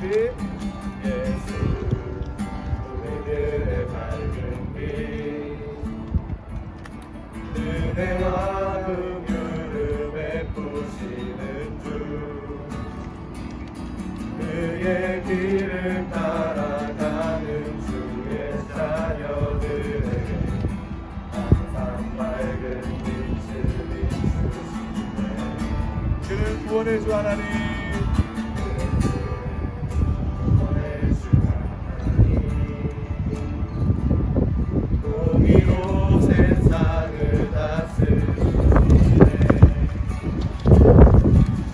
예수 우리들의 밝은 빛 은혜와 긍휼을 베푸시는 주 그의 길을 따라가는 주의 자녀들에게 항상 밝은 빛을 비추시네 그는 구원의 주 하나님 공의로 세상을 다스리시네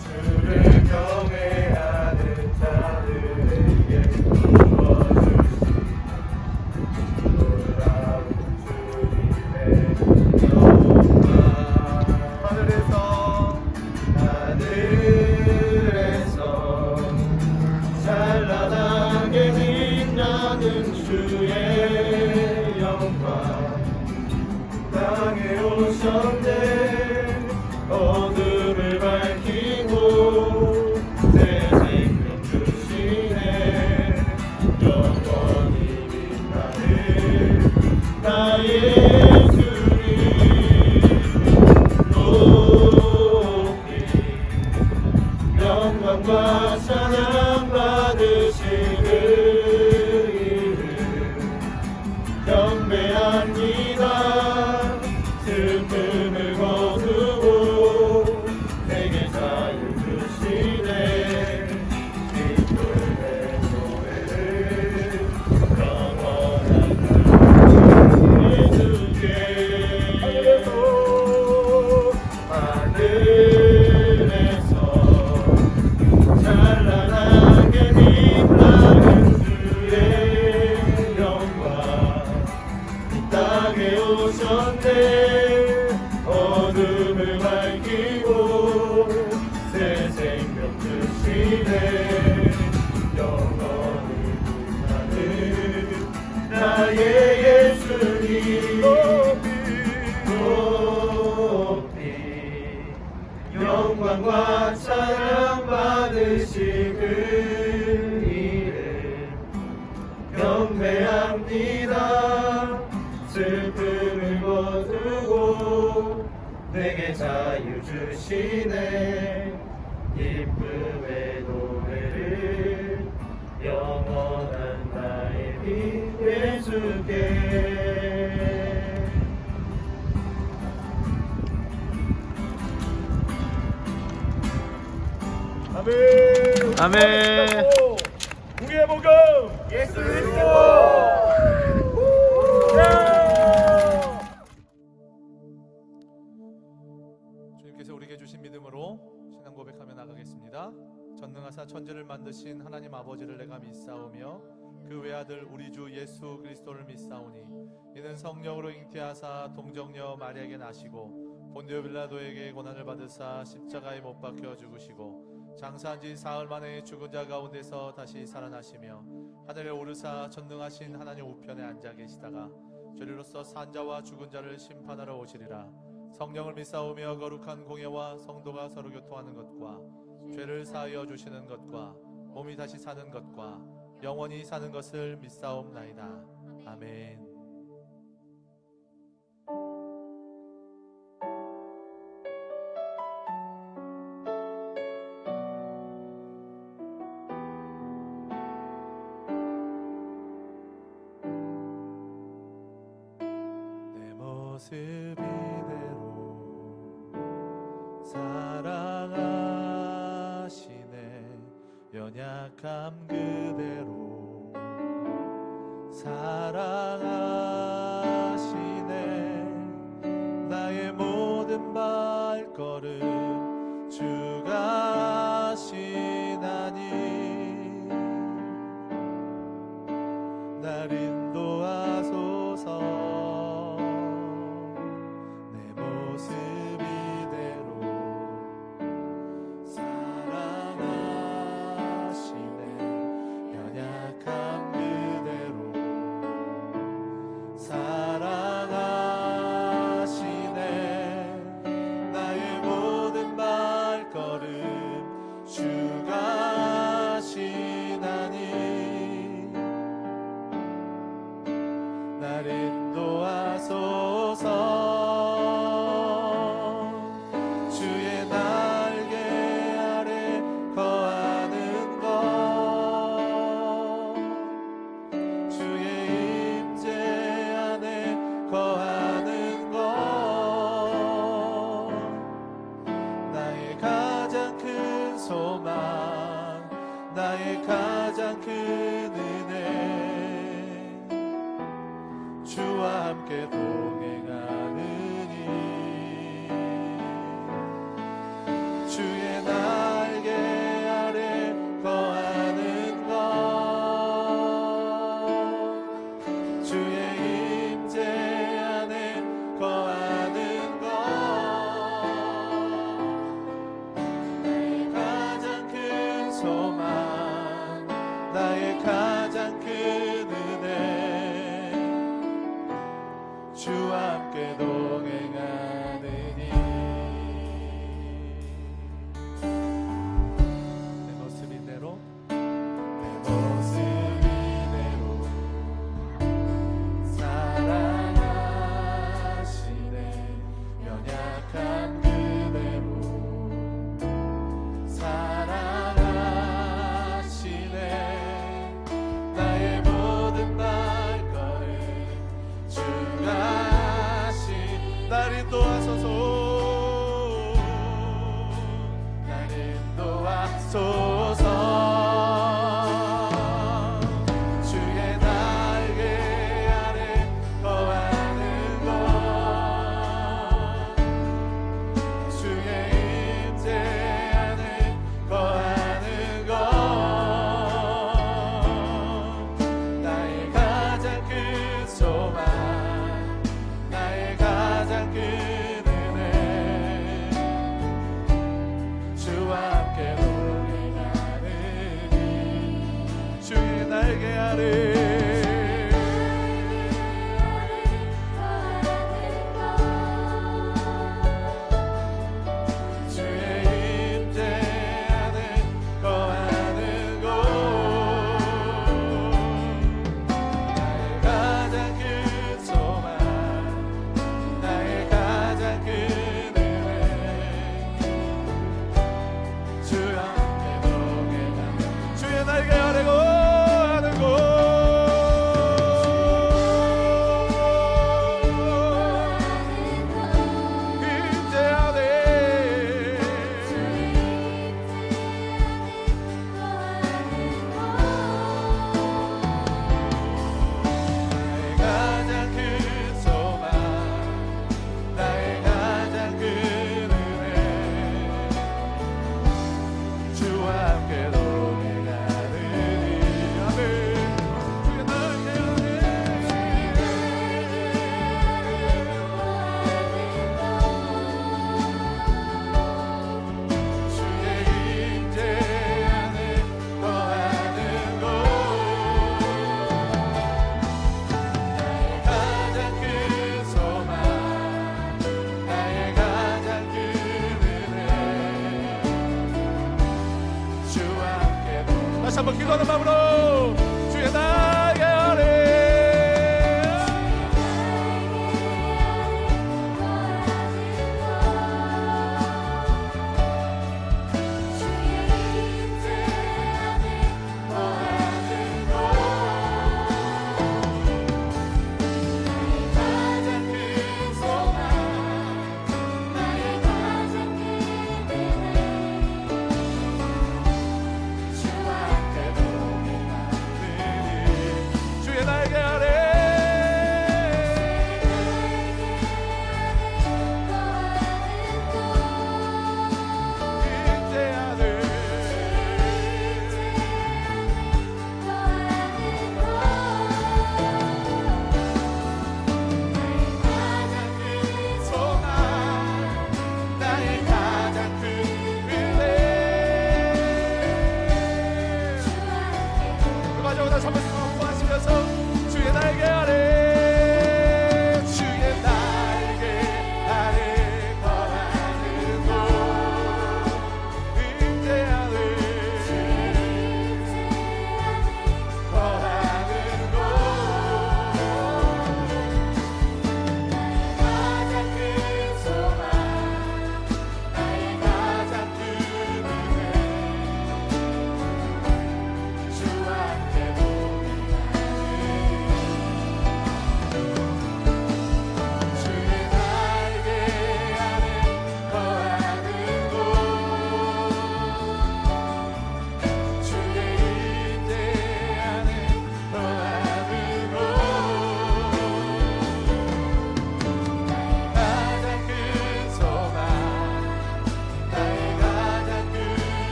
주를 경외하는 자들에게 부어주시네 놀라운 주님의 영광 하늘에서 찬란하게 빛나는 주의 영광 땅에 오셨네 어둠을 밝히고 새 생명 주시네 영원히 빛나는 나의 주님 높이 영광과 찬양 받으시는 이름 경배합니다 슬픔을 거두고 내게 자유 주시네 기쁨의 노래를 영원한 예수께 하늘에서 찬란하게 빛나는 주의 영광 이 땅에 오셨네 어둠을 밝히고 새 생명 주시네 영원히 빛나는 나의 예수님 높이 영광과 찬양 받으시는 이름 경배합니다 슬픔을 거두고 내게 자유 주시네 기쁨의 노래를 영원한 나의 빛 예수께 아멘 아멘. 우리의 복음 예수 그리스도 주님께서 우리에게 주신 믿음으로 신앙 고백하며 나가겠습니다. 전능하사 천지를 만드신 하나님 아버지를 내가 믿사오며 그 외아들 우리 주 예수 그리스도를 믿사오니 이는 성령으로 잉태하사 동정녀 마리아에게 나시고 본디오 빌라도에게 고난을 받으사 십자가에 못 박혀 죽으시고 장사한 지 사흘 만에 죽은 자 가운데서 다시 살아나시며 하늘에 오르사 전능하신 하나님 우편에 앉아 계시다가 죄리로서 산 자와 죽은 자를 심판하러 오시리라. 성령을 믿사오며 거룩한 공예와 성도가 서로 교통하는 것과 죄를 사하여 주시는 것과 몸이 다시 사는 것과 영원히 사는 것을 믿사옵나이다. 아멘. 내 모습 이대로 사랑하시네. 연약함 그대로 사랑하시네. 나의 모든 발걸음 주가 하시나니 날 인도하소서. 내 모습 이대로 사랑하시네. 연약함 그대로 날 인도하소서. 주의 날개 아래 거하는 것, 주의 임재 안에 거하는 것, 나의 가장 큰 소망, 나의 가장 큰 은혜, 주와 함께 동행하느니. 주의 날개 아래 거하는 것, 주의 임재 안에 거하는 것, 나의 가장 큰 소망, 나의 가장 큰 은혜, 주와 함께 동행하느니. 내 모습 이대로, 내 모습 이대로 사랑하시네. 연약한 그대로 사랑하시네. 나의 모든 발걸음 주가 하신, 날 인도하소서. 날 인도하소서. 주의 날개 아래 거하는 것, 주의 임재 안에 거하는 것, 나의 가장 큰 소망, 나의 가장 큰 은혜, 주와 함께 동행하느니. 주의 날개 아래 주의 임재 안에 거하는 곳, 나의 가장 큰 소망, 나의 가장 큰 은혜, 주와 함께 동행하는. 주의 날개 아래 거하는 곳, 임재 안에 나의 가장 큰 소망, 나의 가장 큰 은혜, 주와 함께 동행하느니. 아멘. 주의 날개 주의 임재 안에 거하는 곳, 나의 가장 큰 소망, 나의 가장 큰 은혜, 주와 함께 다시 한번 기도하는 마음으로 주의 날개 아래 가장 큰 소망, 나의 가장 큰 은혜, 주와 함께 동행하느니.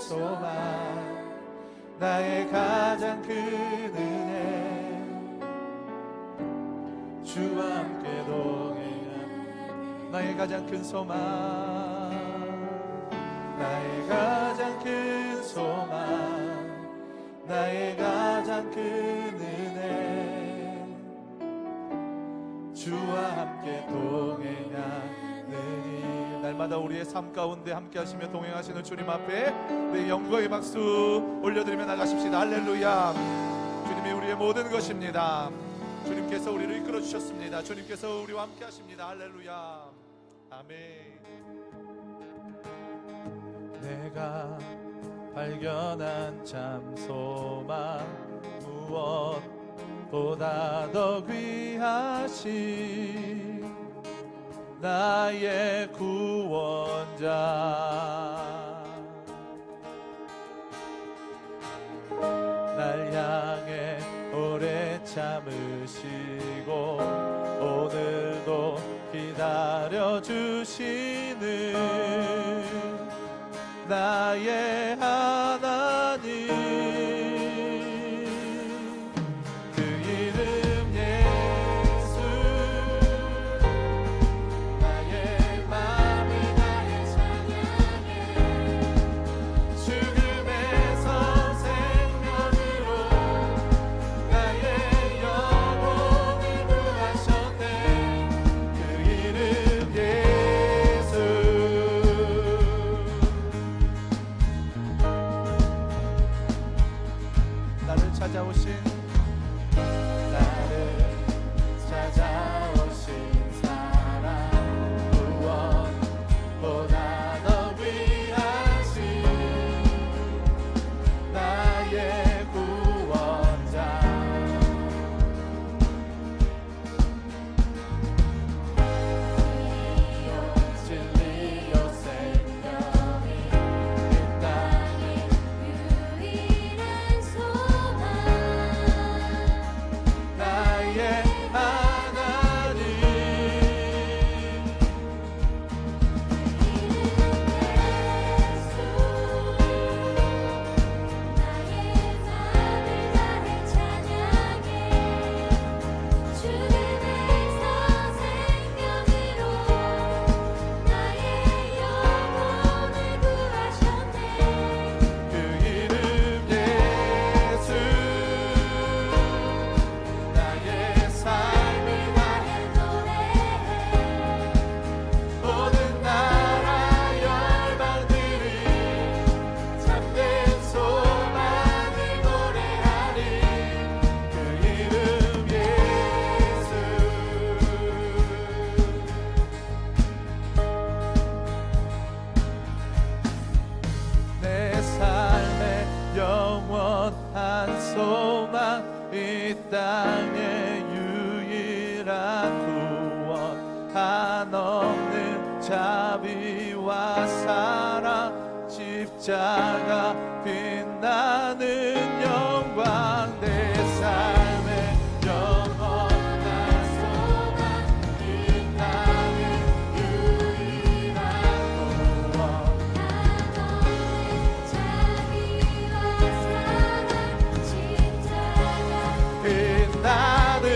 소망 나의 가장 큰 은혜 주와 함께 동행한 나의 가장 큰 소망 나의 가장 큰 소망 나의 가장 큰 은혜 주와 함께 동행하느니 날마다 우리의 삶 가운데 함께 하시며 동행하시는 주님 앞에 우리 영광의 박수 올려드리며 나가십시다. 할렐루야. 주님이 우리의 모든 것입니다. 주님께서 우리를 이끌어 주셨습니다. 주님께서 우리와 함께 하십니다. 할렐루야. 아멘. 내가 발견한 참 소망 무엇보다 더 귀하신 나의 구원자 날 향해 오래 참으시고 오늘도 기다려주시는 나의 하나님 그 이름 예수 나의 마음을 다해 찬양해 죽음에서 생명으로 나의 영혼을 구하셨네 그 이름 예수 나를 찾아오신 사랑 무엇보다 더 귀하신 나의 구원자 진리요 생명이 이 땅에 유일한 소망 나의 하나님 예수 나의 삶을 다해 찬양해 죽음에서 생명으로 나의 영혼을 구하셨네 그 이름 예수 나의 삶을 다해 노래해 모든 나라 열방들이 참된 소망을 노래하리 그 이름 예수 내 삶의 영원한 소망 이 땅의 유일한 구원 한없는 자비와 사랑 십자가 빛나는 영광 내 삶의 영원한 소망 이 땅의 유일한 구원 자비와 사랑 십자가 빛나는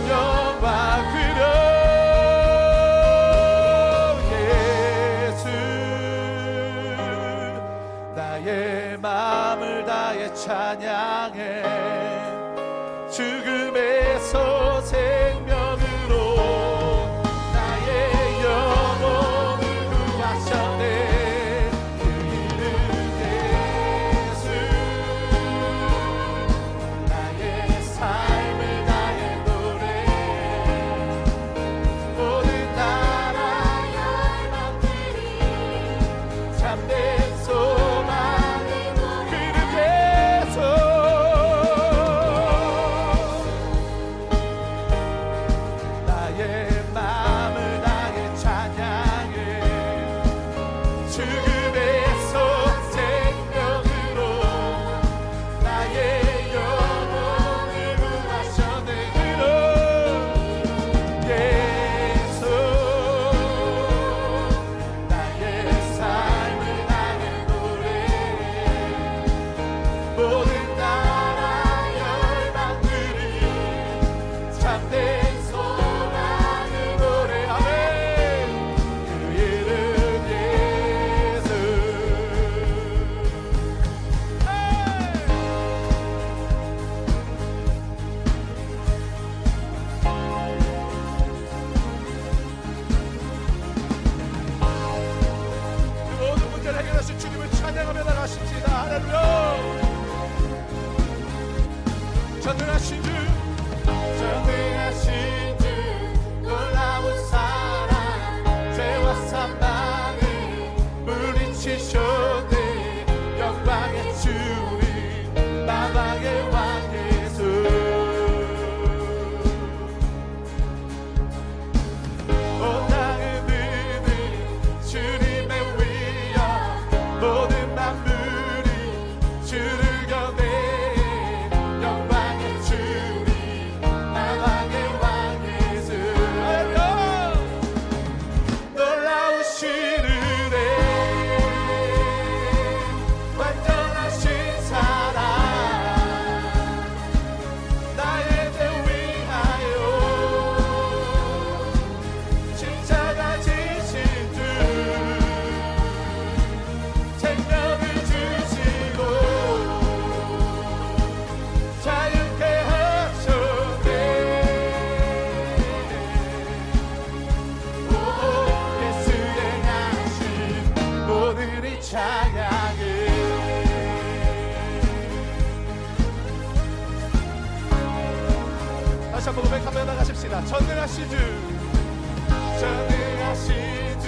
영광 그려 예수 나의 마음을 다해 찬양해 죽음에서 생명으로 나의 영혼을 구하셨네 그 이름 예수 나의 삶을 다해 노래해 모든 나라 열방들이 참된 소망을 그 이름 예수 전능하신 주님을 찬양하며 나가십시다. 할렐루야. 전능하신 주, 전능하신 주 놀라운 사랑 죄와 사망을 물리치셨네. 영광의 주님 마방의 왕 예수. 온 땅을 드는 주님의 위엄 모든 만물이 주를 경배해. 영광의 주님 나방의 왕 예수. 할렐루야. 놀라우신 은혜 완전하신 사랑 나의 죄 위하여 십자가 지신 주 생명을 주시고 자유케 하셨네. 오 예수의 나신 오늘이 찬양해. 다시 한번 고백하며 나가십시다. 전능하신 주, 전능하신 주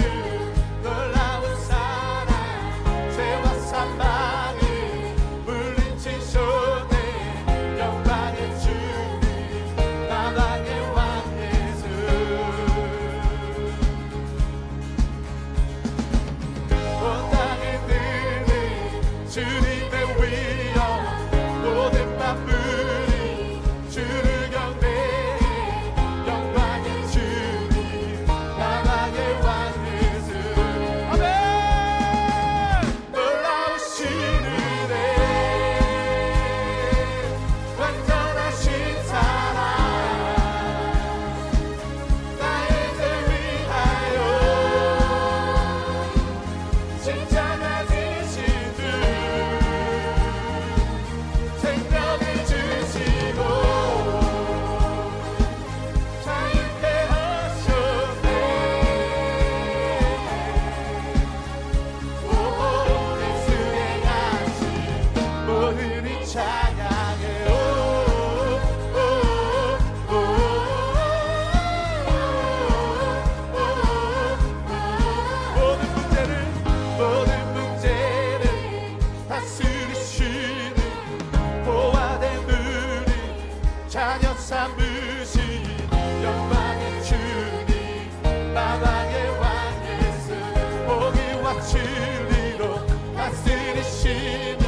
놀라운 사랑 죄와 사망을 물리치셨네. 영광의 주님 나방의 왕 예수. 온 땅에 드는 주님의 위엄 모든 만물이 주를 경배해. 영광의 주님 나방의 왕 예수. 아멘. 놀라우신 은혜 완전하신 사랑 나의 죄 위하여 십자가 지신 주 생명을 주시고 자유케 하셨네. 오 예수의 나신 오늘이 찬양해. 모든 문제를 다스리시는 보화된 분이 자녀 삼으신 영광의 주님 마방의 왕 예수. 보기와 진리로 다스리시며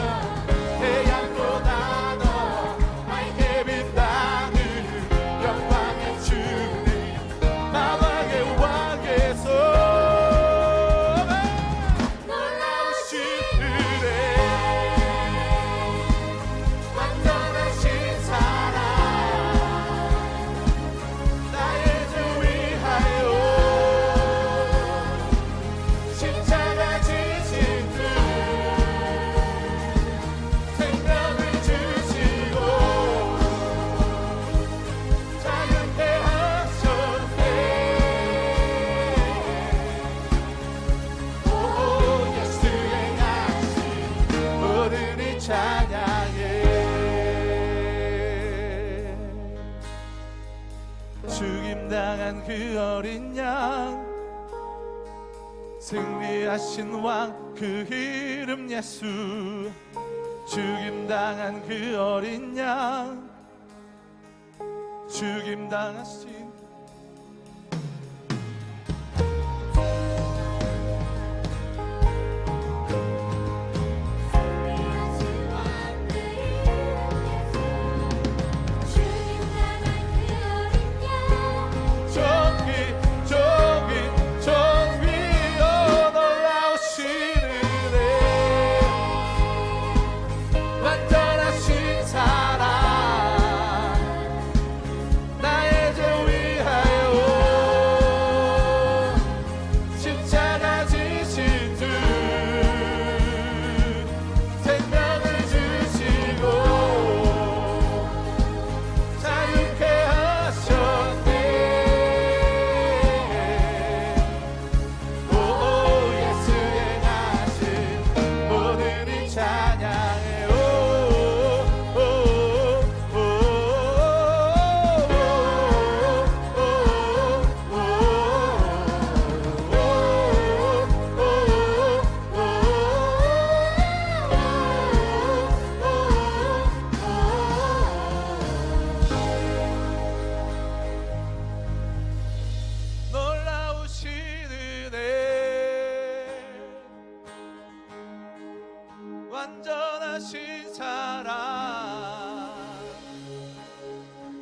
태양도 나눠 밝게 빛나는 영광의 주님 마방의 왕 예수. 놀라우신 은혜 완전하신 사랑 나의 죄 위하여 십자가 지신 주 생명을 주시고 자유케 하셨네. 오 예수의 나신 오늘이 찬양해. 죽임당한 그 어린 양 승리하신 왕 그 이름 예수. 죽임당한 그 어린 양 죽임당하신 완전하신 사랑 나의 죄 십자가신 사랑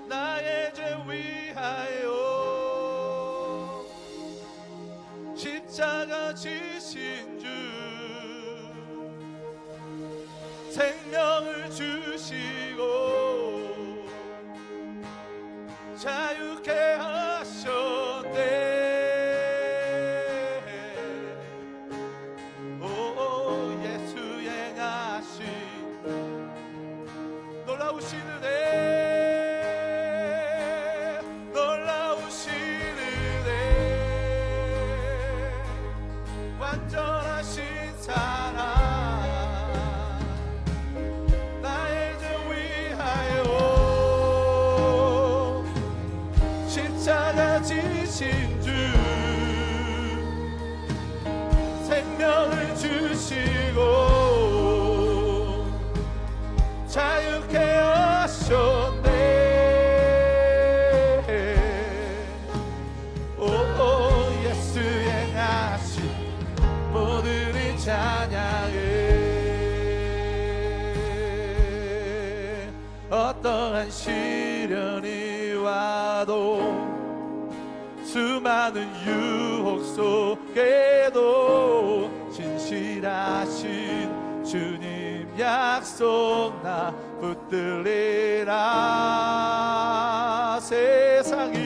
나의 죄 위하여 십자가 지신 주 생명을 주시고 자유케 하셨네. 오 예수 행하신 놀라우신 은혜 놀라우신 은혜 완전하신 사랑 나의 죄 위하여 십자가 지신 주 생명을 주시고 자유케 하셨네. 오 예수 행하신 모든 이 찬양해. 어떠한 시련이 와도 수많은 유혹 속에도 진실하신 주님 약속 나 붙들리라. 세상이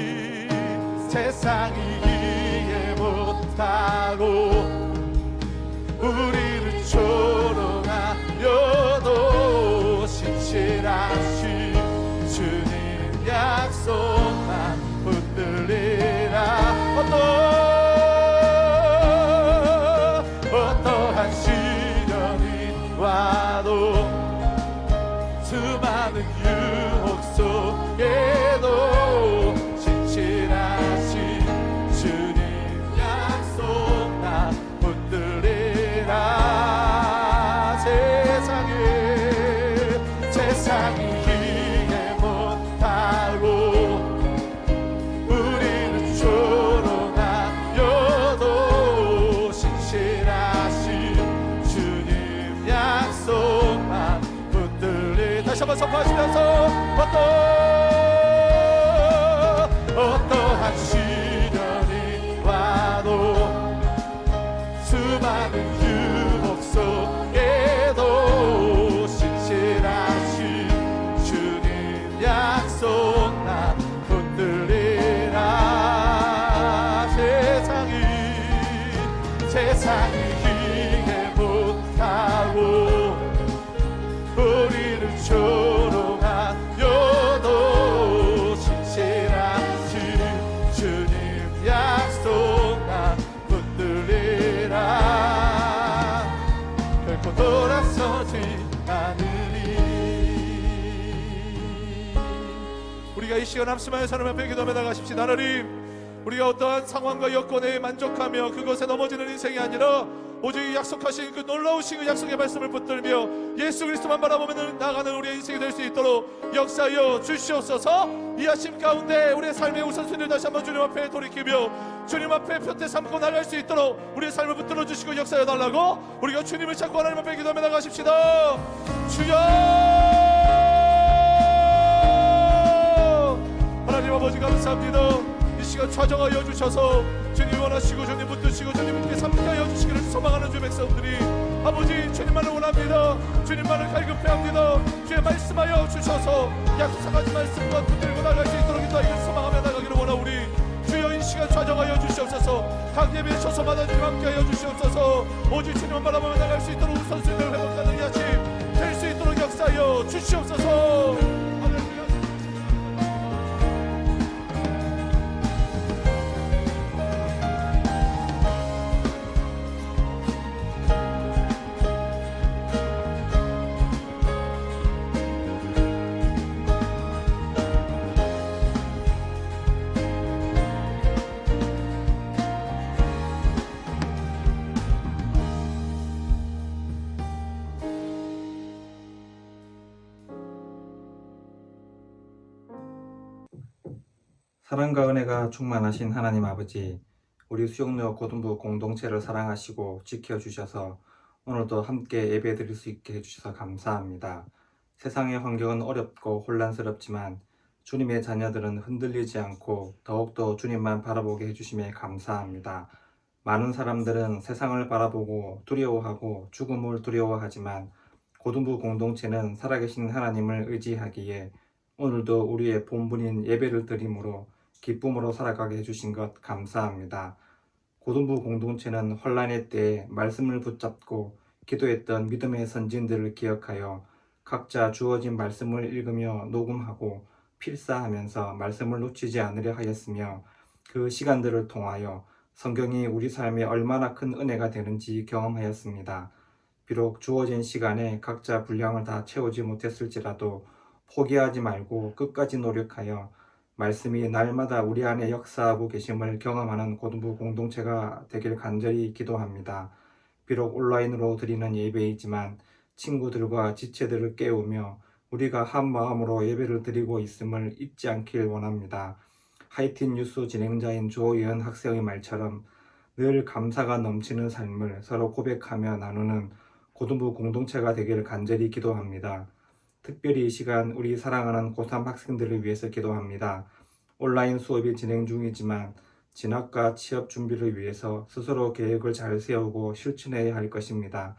이해 못하고 우리를 조롱하여도 신실하신 주님 약속 나 붙들리라. 어떠한 시련이 와도 수많은 유혹 속에도 진실하신 주님 약속 나 붙들리라. 세상이 이해 못하고 우리를 조롱하여도 신실하신 주님 약속만 붙들리. 다시 한번 선포하시면서 어떠한 시련이 와도 수많은 유혹 속에도 신실하신 주님 약속 나 붙들리라. 세상이 이해 못하고 우리를 조롱하여도 신실하신 주님 약속 나 붙들리라. 결코 돌아서지 않으리. 우리가 이 시간 함심하여 하나님 앞에 기도하며 나가십시다. 하나님, 우리가 어떠한 상황과 여건에 만족하며 그것에 넘어지는 인생이 아니라 오직 약속하신 그 놀라우신 그 약속의 말씀을 붙들며 예수 그리스도만 바라보며 나가는 우리의 인생이 될 수 있도록 역사하여 주시옵소서. 이 아침 가운데 우리의 삶의 우선순위를 다시 한번 주님 앞에 돌이키며 주님 앞에 표태 삼고 나갈 수 있도록 우리의 삶을 붙들어 주시고 역사해 달라고 우리가 주님을 찾고 하나님 앞에 기도하며 나가십시다. 주여, 하나님 아버지 감사합니다. 이 시간 좌정하여 주셔서 주님 원하시고 주님 붙드시고 주님께 삼게 하여 주시기를 소망하는 주의 백성들이 아버지 주님만을 원합니다. 주님만을 갈급해합니다. 주의 말씀하여 주셔서 약속하신 말씀과 붙들고 나갈 수 있도록 인도하기를 소망하며 나가기를 원하오니 주여 이 시간 좌정하여 주시옵소서. 각 예배의 처소마다 주님 함께하여 주시옵소서. 오직 주님만 바라보며 나갈 수 있도록 우선순위를 회복하는 이 아침 될 수 있도록 역사하여 주시옵소서. 사랑과 은혜가 충만하신 하나님 아버지, 우리 수영로 고등부 공동체를 사랑하시고 지켜주셔서 오늘도 함께 예배 드릴 수 있게 해주셔서 감사합니다. 세상의 환경은 어렵고 혼란스럽지만 주님의 자녀들은 흔들리지 않고 더욱더 주님만 바라보게 해주심에 감사합니다. 많은 사람들은 세상을 바라보고 두려워하고 죽음을 두려워하지만 고등부 공동체는 살아계신 하나님을 의지하기에 오늘도 우리의 본분인 예배를 드림으로 기쁨으로 살아가게 해주신 것 감사합니다. 고등부 공동체는 혼란의 때에 말씀을 붙잡고 기도했던 믿음의 선진들을 기억하여 각자 주어진 말씀을 읽으며 녹음하고 필사하면서 말씀을 놓치지 않으려 하였으며 그 시간들을 통하여 성경이 우리 삶에 얼마나 큰 은혜가 되는지 경험하였습니다. 비록 주어진 시간에 각자 분량을 다 채우지 못했을지라도 포기하지 말고 끝까지 노력하여 말씀이 날마다 우리 안에 역사하고 계심을 경험하는 고등부 공동체가 되길 간절히 기도합니다. 비록 온라인으로 드리는 예배이지만 친구들과 지체들을 깨우며 우리가 한 마음으로 예배를 드리고 있음을 잊지 않길 원합니다. 하이틴 뉴스 진행자인 조예은 학생의 말처럼 늘 감사가 넘치는 삶을 서로 고백하며 나누는 고등부 공동체가 되기를 간절히 기도합니다. 특별히 이 시간 우리 사랑하는 고3 학생들을 위해서 기도합니다. 온라인 수업이 진행 중이지만 진학과 취업 준비를 위해서 스스로 계획을 잘 세우고 실천해야 할 것입니다.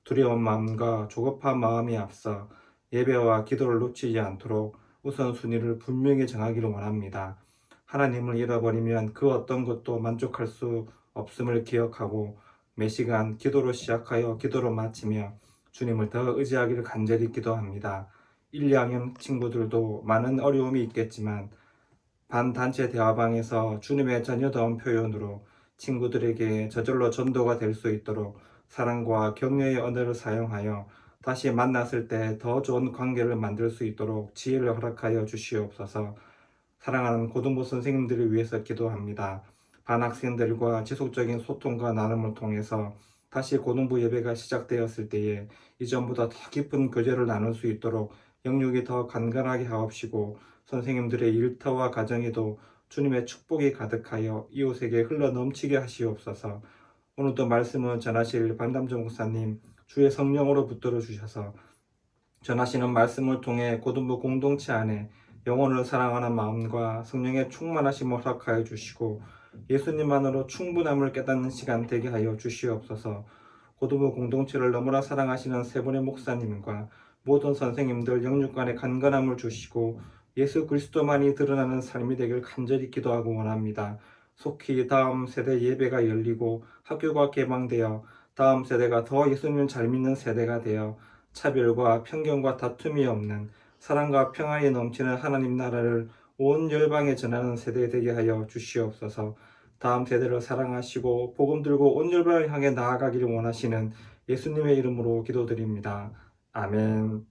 두려운 마음과 조급한 마음이 앞서 예배와 기도를 놓치지 않도록 우선순위를 분명히 정하기를 원합니다. 하나님을 잃어버리면 그 어떤 것도 만족할 수 없음을 기억하고 매 시간 기도로 시작하여 기도로 마치며 주님을 더 의지하기를 간절히 기도합니다. 1, 2학년 친구들도 많은 어려움이 있겠지만 반단체 대화방에서 주님의 자녀다운 표현으로 친구들에게 저절로 전도가 될 수 있도록 사랑과 격려의 언어를 사용하여 다시 만났을 때 더 좋은 관계를 만들 수 있도록 지혜를 허락하여 주시옵소서. 사랑하는 고등부 선생님들을 위해서 기도합니다. 반 학생들과 지속적인 소통과 나눔을 통해서 다시 고등부 예배가 시작되었을 때에 이전보다 더 깊은 교제를 나눌 수 있도록 영육이 더 간간하게 하옵시고 선생님들의 일터와 가정에도 주님의 축복이 가득하여 이웃에게 흘러넘치게 하시옵소서. 오늘도 말씀을 전하실 반담정 목사님 주의 성령으로 붙들어 주셔서 전하시는 말씀을 통해 고등부 공동체 안에 영혼을 사랑하는 마음과 성령의 충만하심을 허락하여 주시고 예수님만으로 충분함을 깨닫는 시간 되게 하여 주시옵소서. 고등부 공동체를 너무나 사랑하시는 세 분의 목사님과 모든 선생님들 영육간의 간건함을 주시고 예수 그리스도만이 드러나는 삶이 되길 간절히 기도하고 원합니다. 속히 다음 세대 예배가 열리고 학교가 개방되어 다음 세대가 더 예수님을 잘 믿는 세대가 되어 차별과 편견과 다툼이 없는 사랑과 평안이 넘치는 하나님 나라를 온 열방에 전하는 세대 되게 하여 주시옵소서. 다음 세대를 사랑하시고 복음 들고 온 열방을 향해 나아가기를 원하시는 예수님의 이름으로 기도드립니다. 아멘.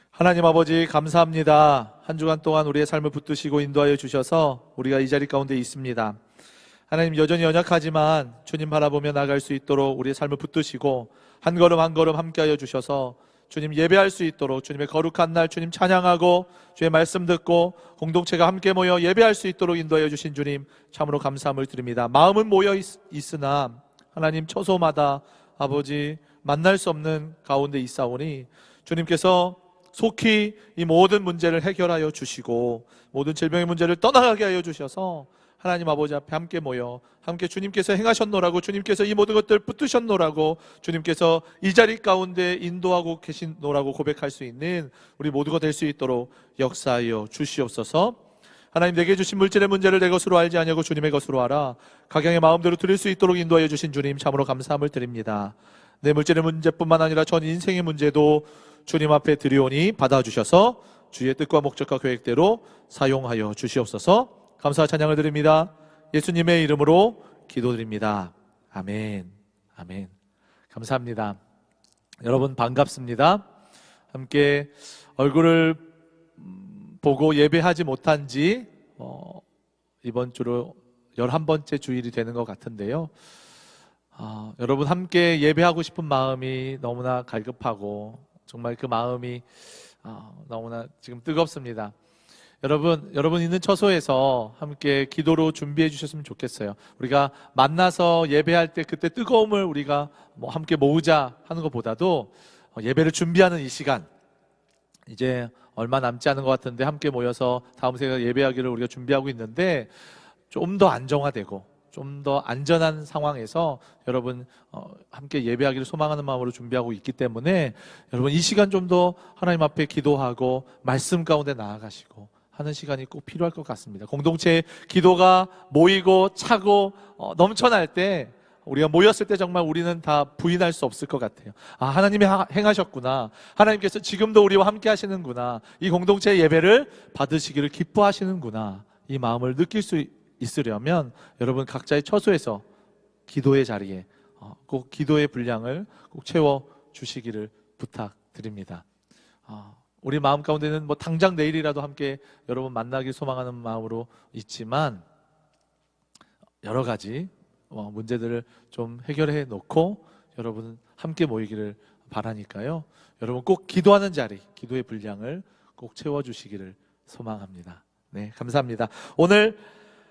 하나님 아버지 감사합니다. 한 주간 동안 우리의 삶을 붙드시고 인도하여 주셔서 우리가 이 자리 가운데 있습니다. 하나님 여전히 연약하지만 주님 바라보며 나갈 수 있도록 우리의 삶을 붙드시고 한 걸음 한 걸음 함께하여 주셔서 주님 예배할 수 있도록 주님의 거룩한 날 주님 찬양하고 주의 말씀 듣고 공동체가 함께 모여 예배할 수 있도록 인도하여 주신 주님 참으로 감사함을 드립니다. 마음은 모여 있으나 하나님 처소마다 아버지 만날 수 없는 가운데 있사오니 주님께서 속히 이 모든 문제를 해결하여 주시고 모든 질병의 문제를 떠나가게 하여 주셔서 하나님 아버지 앞에 함께 모여 함께 주님께서 행하셨노라고 주님께서 이 모든 것들 붙드셨노라고 주님께서 이 자리 가운데 인도하고 계신노라고 고백할 수 있는 우리 모두가 될 수 있도록 역사하여 주시옵소서. 하나님 내게 주신 물질의 문제를 내 것으로 알지 아니하고 주님의 것으로 알아 각양의 마음대로 드릴 수 있도록 인도하여 주신 주님 참으로 감사함을 드립니다. 내 물질의 문제뿐만 아니라 전 인생의 문제도 주님 앞에 드리오니 받아주셔서 주의 뜻과 목적과 계획대로 사용하여 주시옵소서. 감사와 찬양을 드립니다. 예수님의 이름으로 기도드립니다. 아멘. 아멘. 감사합니다. 여러분 반갑습니다. 함께 얼굴을 보고 예배하지 못한 지 이번 주로 11번째 주일이 되는 것 같은데요. 여러분 함께 예배하고 싶은 마음이 너무나 갈급하고 정말 그 마음이 너무나 지금 뜨겁습니다. 여러분 있는 처소에서 함께 기도로 준비해 주셨으면 좋겠어요. 우리가 만나서 예배할 때 그때 뜨거움을 우리가 함께 모으자 하는 것보다도 예배를 준비하는 이 시간, 이제 얼마 남지 않은 것 같은데 함께 모여서 다음 새벽 예배하기를 우리가 준비하고 있는데 좀 더 안정화되고 좀 더 안전한 상황에서 여러분 함께 예배하기를 소망하는 마음으로 준비하고 있기 때문에 여러분 이 시간 좀 더 하나님 앞에 기도하고 말씀 가운데 나아가시고 하는 시간이 꼭 필요할 것 같습니다. 공동체의 기도가 모이고 차고 넘쳐날 때 우리가 모였을 때 정말 우리는 다 부인할 수 없을 것 같아요. 아, 하나님이 행하셨구나. 하나님께서 지금도 우리와 함께 하시는구나. 이 공동체의 예배를 받으시기를 기뻐하시는구나. 이 마음을 느낄 수 있으려면 여러분 각자의 처소에서 기도의 자리에 꼭 기도의 분량을 꼭 채워 주시기를 부탁드립니다. 우리 마음 가운데는 당장 내일이라도 함께 여러분 만나길 소망하는 마음으로 있지만 여러 가지 문제들을 좀 해결해 놓고 여러분 함께 모이기를 바라니까요. 여러분 꼭 기도하는 자리, 기도의 분량을 꼭 채워주시기를 소망합니다. 네, 감사합니다. 오늘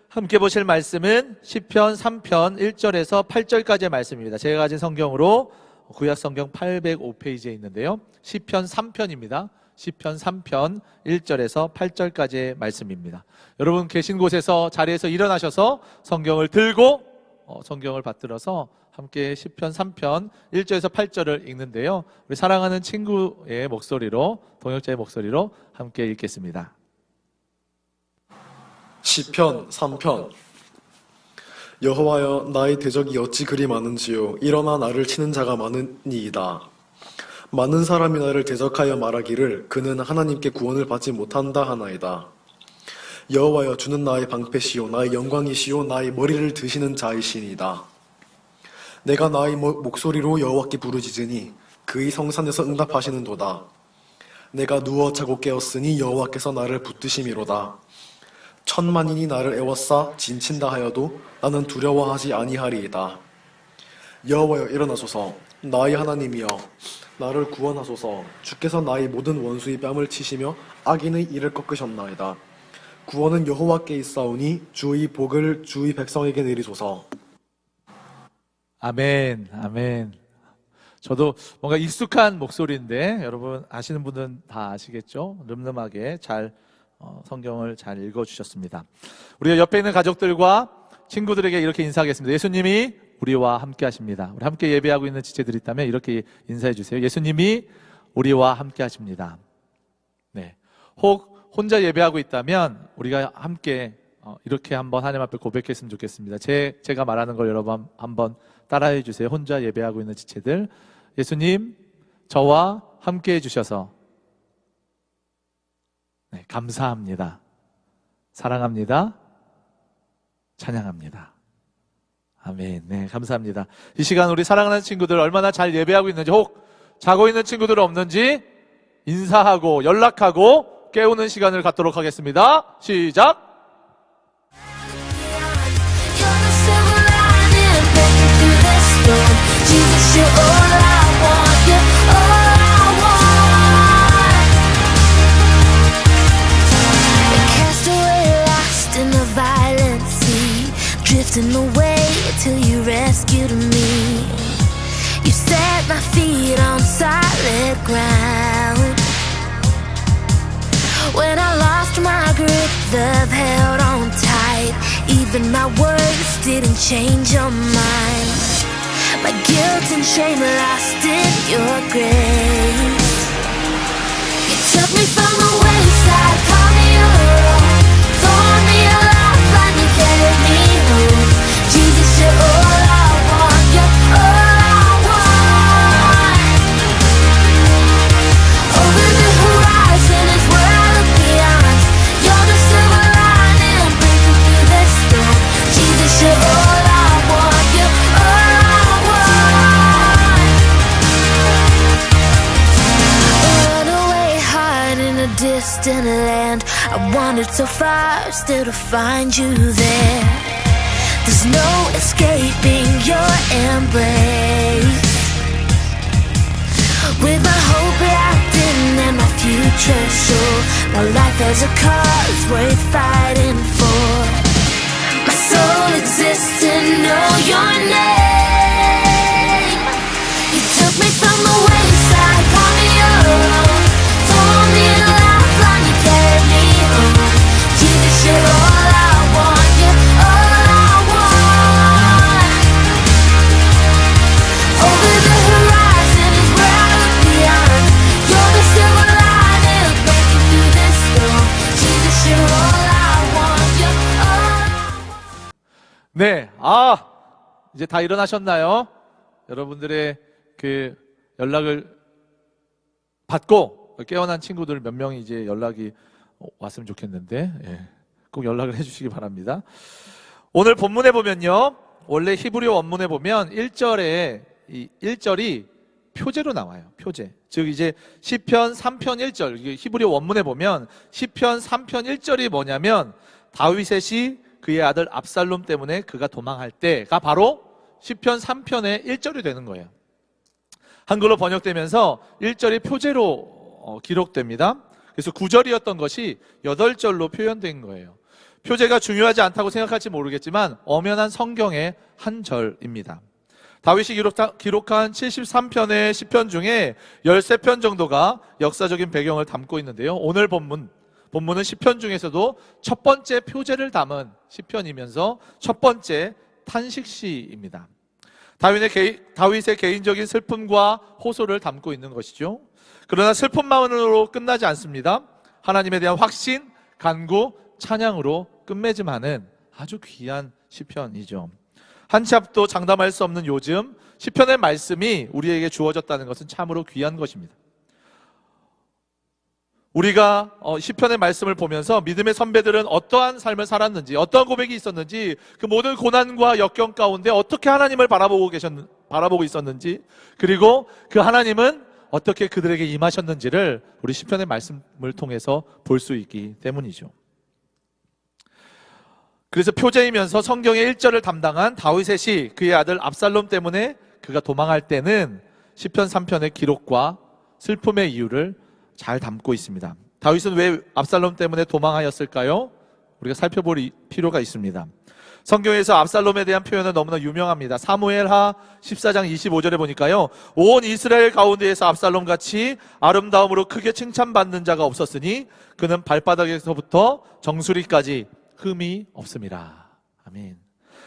함께 보실 말씀은 시편 3편 1절에서 8절까지의 말씀입니다. 제가 가진 성경으로 구약 성경 805페이지에 있는데요. 시편 3편입니다. 시편 3편 1절에서 8절까지의 말씀입니다. 여러분 계신 곳에서 자리에서 일어나셔서 성경을 들고 성경을 받들어서 함께 시편 3편 1절에서 8절을 읽는데요. 우리 사랑하는 친구의 목소리로, 동역자의 목소리로 함께 읽겠습니다. 시편 3편. 여호와여, 나의 대적이 어찌 그리 많은지요. 일어나 나를 치는 자가 많으니이다. 많은 사람이 나를 대적하여 말하기를 그는 하나님께 구원을 받지 못한다 하나이다. 여호와여, 주는 나의 방패시요 나의 영광이시요 나의 머리를 드시는 자이시니이다. 내가 나의 목소리로 여호와께 부르짖으니 그의 성산에서 응답하시는도다. 내가 누워 자고 깨었으니 여호와께서 나를 붙드심이로다. 천만인이 나를 애워싸 진친다 하여도 나는 두려워하지 아니하리이다. 여호와여, 일어나소서. 나의 하나님이여, 나를 구원하소서. 주께서 나의 모든 원수의 뺨을 치시며 악인의 이를 꺾으셨나이다. 구원은 여호와께 있사오니 주의 복을 주의 백성에게 내리소서. 아멘, 아멘. 저도 뭔가 익숙한 목소리인데 여러분 아시는 분들은 다 아시겠죠? 늠름하게 잘 성경을 잘 읽어주셨습니다. 우리가 옆에 있는 가족들과 친구들에게 이렇게 인사하겠습니다. 예수님이 우리와 함께 하십니다. 우리 함께 예배하고 있는 지체들이 있다면 이렇게 인사해 주세요. 예수님이 우리와 함께 하십니다. 네. 혹 혼자 예배하고 있다면 우리가 함께 이렇게 한번 하나님 앞에 고백했으면 좋겠습니다. 제가 말하는 걸 여러분 한번 따라해 주세요. 혼자 예배하고 있는 지체들, 예수님 저와 함께 해주셔서 네, 감사합니다. 사랑합니다. 찬양합니다. 아멘. 네, 감사합니다. 이 시간 우리 사랑하는 친구들 얼마나 잘 예배하고 있는지, 혹 자고 있는 친구들 없는지 인사하고 연락하고 깨우는 시간을 갖도록 하겠습니다. 시작! Jesus, you're all I want, you're all I want. Cast away, lost in the violent sea, drifting away till you rescued me. You set my feet on solid ground. When I lost my grip, love held on tight. Even my words didn't change your mind. My guilt and shame lost in your grace. You took me from the wayside, called me your own, tore me a lifeline, you carried me home. Jesus, you're all I want, you're all I want. Over the horizon is where I look beyond. You're the silver lining, breaking through the storm. Jesus, you're all I want, you're all I want. A runaway heart in a distant land. I wandered so far, still to find you there. There's no escaping your embrace. With my hope locked in and my future sure, Now life has a cause worth fighting for. My soul exists to know your name. You took me from the wayside, called me up, told me a lifeline, you carried me home. Jesus, you're all I want, you're all I want. Over the horizon is where I look beyond. You're the silver lining, breaking through this storm. Jesus, you're all I want, you're all I want. 네, 이제 다 일어나셨나요? 여러분들의 그 연락을 받고 깨어난 친구들 몇 명이 이제 연락이 왔으면 좋겠는데, 예, 꼭 연락을 해주시기 바랍니다. 오늘 본문에 보면요, 원래 히브리어 원문에 보면 1절에 이 1절이 표제로 나와요. 표제. 즉 이제 시편 3편 1절, 이게 히브리어 원문에 보면 시편 3편 1절이 뭐냐면 다윗의 시 그의 아들 압살롬 때문에 그가 도망할 때가 바로 시편 3편의 1절이 되는 거예요. 한글로 번역되면서 1절이 표제로 기록됩니다. 그래서 9절이었던 것이 8절로 표현된 거예요. 표제가 중요하지 않다고 생각할지 모르겠지만 엄연한 성경의 한 절입니다. 다윗이 기록한 73편의 시편 중에 13편 정도가 역사적인 배경을 담고 있는데요. 오늘 본문은 시편 중에서도 첫 번째 표제를 담은 시편이면서 첫 번째 탄식시입니다. 다윗의 개인적인 슬픔과 호소를 담고 있는 것이죠. 그러나 슬픔만으로 끝나지 않습니다. 하나님에 대한 확신, 간구, 찬양으로 끝맺음하는 아주 귀한 시편이죠. 한 치 앞도 장담할 수 없는 요즘 시편의 말씀이 우리에게 주어졌다는 것은 참으로 귀한 것입니다. 우리가 시편의 말씀을 보면서 믿음의 선배들은 어떠한 삶을 살았는지, 어떠한 고백이 있었는지, 그 모든 고난과 역경 가운데 어떻게 하나님을 바라보고 있었는지, 그리고 그 하나님은 어떻게 그들에게 임하셨는지를 우리 시편의 말씀을 통해서 볼 수 있기 때문이죠. 그래서 표제이면서 성경의 1절을 담당한 다윗의 시 그의 아들 압살롬 때문에 그가 도망할 때는 시편 3편의 기록과 슬픔의 이유를 잘 담고 있습니다. 다윗은 왜 압살롬 때문에 도망하였을까요? 우리가 살펴볼 필요가 있습니다. 성경에서 압살롬에 대한 표현은 너무나 유명합니다. 사무엘하 14장 25절에 보니까요, 온 이스라엘 가운데에서 압살롬같이 아름다움으로 크게 칭찬받는 자가 없었으니 그는 발바닥에서부터 정수리까지 흠이 없음이라. 아멘.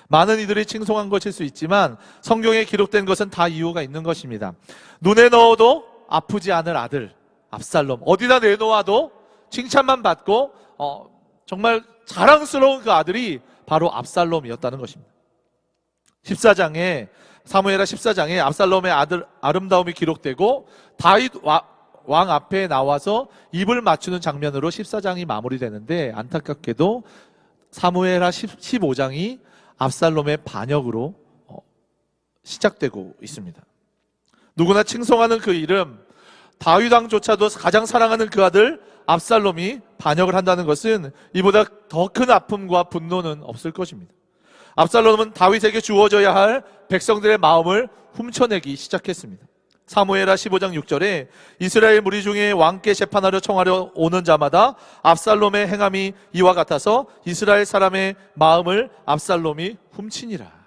많은 이들이 칭송한 것일 수 있지만 성경에 기록된 것은 다 이유가 있는 것입니다. 눈에 넣어도 아프지 않을 아들 압살롬, 어디다 내놓아도 칭찬만 받고 정말 자랑스러운 그 아들이 바로 압살롬이었다는 것입니다. 사무엘하 14장에 압살롬의 아들 아름다움이 기록되고 다윗 왕 앞에 나와서 입을 맞추는 장면으로 14장이 마무리되는데, 안타깝게도 사무엘하 15장이 압살롬의 반역으로 시작되고 있습니다. 누구나 칭송하는 그 이름, 다윗 왕조차도 가장 사랑하는 그 아들 압살롬이 반역을 한다는 것은 이보다 더 큰 아픔과 분노는 없을 것입니다. 압살롬은 다윗에게 주어져야 할 백성들의 마음을 훔쳐내기 시작했습니다. 사무엘하 15장 6절에 이스라엘 무리 중에 왕께 재판하려 청하려 오는 자마다 압살롬의 행함이 이와 같아서 이스라엘 사람의 마음을 압살롬이 훔치니라.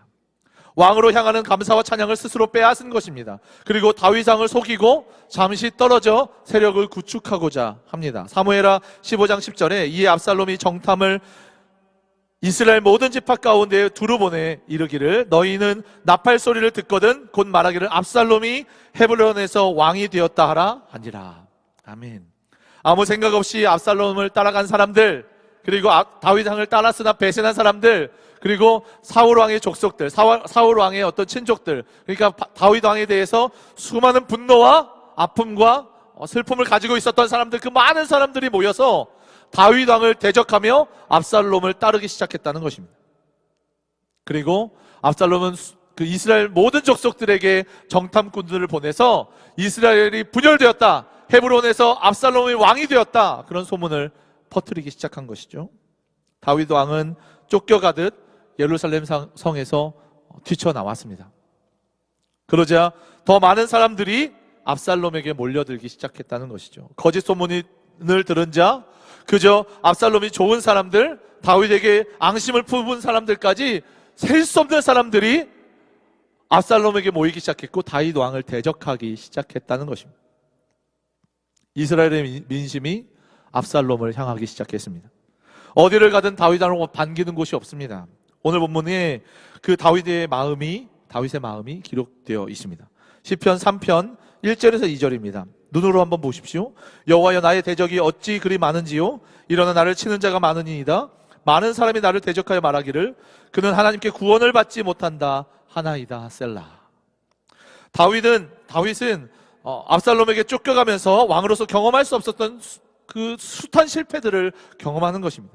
왕으로 향하는 감사와 찬양을 스스로 빼앗은 것입니다. 그리고 다윗왕을 속이고 잠시 떨어져 세력을 구축하고자 합니다. 사무엘하 15장 10절에 이에 압살롬이 정탐을 이스라엘 모든 지파 가운데 두루 보내 이르기를 너희는 나팔 소리를 듣거든 곧 말하기를 압살롬이 헤브론에서 왕이 되었다 하라 하니라. 아멘. 아무 생각 없이 압살롬을 따라간 사람들, 그리고 다윗 왕을 따랐으나 배신한 사람들, 그리고 사울 왕의 족속들, 사울 왕의 어떤 친족들, 그러니까 다윗 왕에 대해서 수많은 분노와 아픔과 슬픔을 가지고 있었던 사람들, 그 많은 사람들이 모여서 다윗 왕을 대적하며 압살롬을 따르기 시작했다는 것입니다. 그리고 압살롬은 그 이스라엘 모든 족속들에게 정탐꾼들을 보내서 이스라엘이 분열되었다, 헤브론에서 압살롬이 왕이 되었다, 그런 소문을 퍼뜨리기 시작한 것이죠. 다윗 왕은 쫓겨가듯 예루살렘 성에서 뛰쳐나왔습니다. 그러자 더 많은 사람들이 압살롬에게 몰려들기 시작했다는 것이죠. 거짓 소문이 소문을 들은 자, 그저 압살롬이 좋은 사람들, 다윗에게 앙심을 품은 사람들까지 셀 수 없는 사람들이 압살롬에게 모이기 시작했고 다윗 왕을 대적하기 시작했다는 것입니다. 이스라엘의 민심이 압살롬을 향하기 시작했습니다. 어디를 가든 다윗 왕을 반기는 곳이 없습니다. 오늘 본문에 그 다윗의 마음이 기록되어 있습니다. 시편 3편 1절에서 2절입니다. 눈으로 한번 보십시오. 여호와여, 나의 대적이 어찌 그리 많은지요? 일어나 나를 치는 자가 많으니이다. 많은 사람이 나를 대적하여 말하기를 그는 하나님께 구원을 받지 못한다 하나이다. 셀라. 다윗은 압살롬에게 쫓겨가면서 왕으로서 경험할 수 없었던 그 숱한 실패들을 경험하는 것입니다.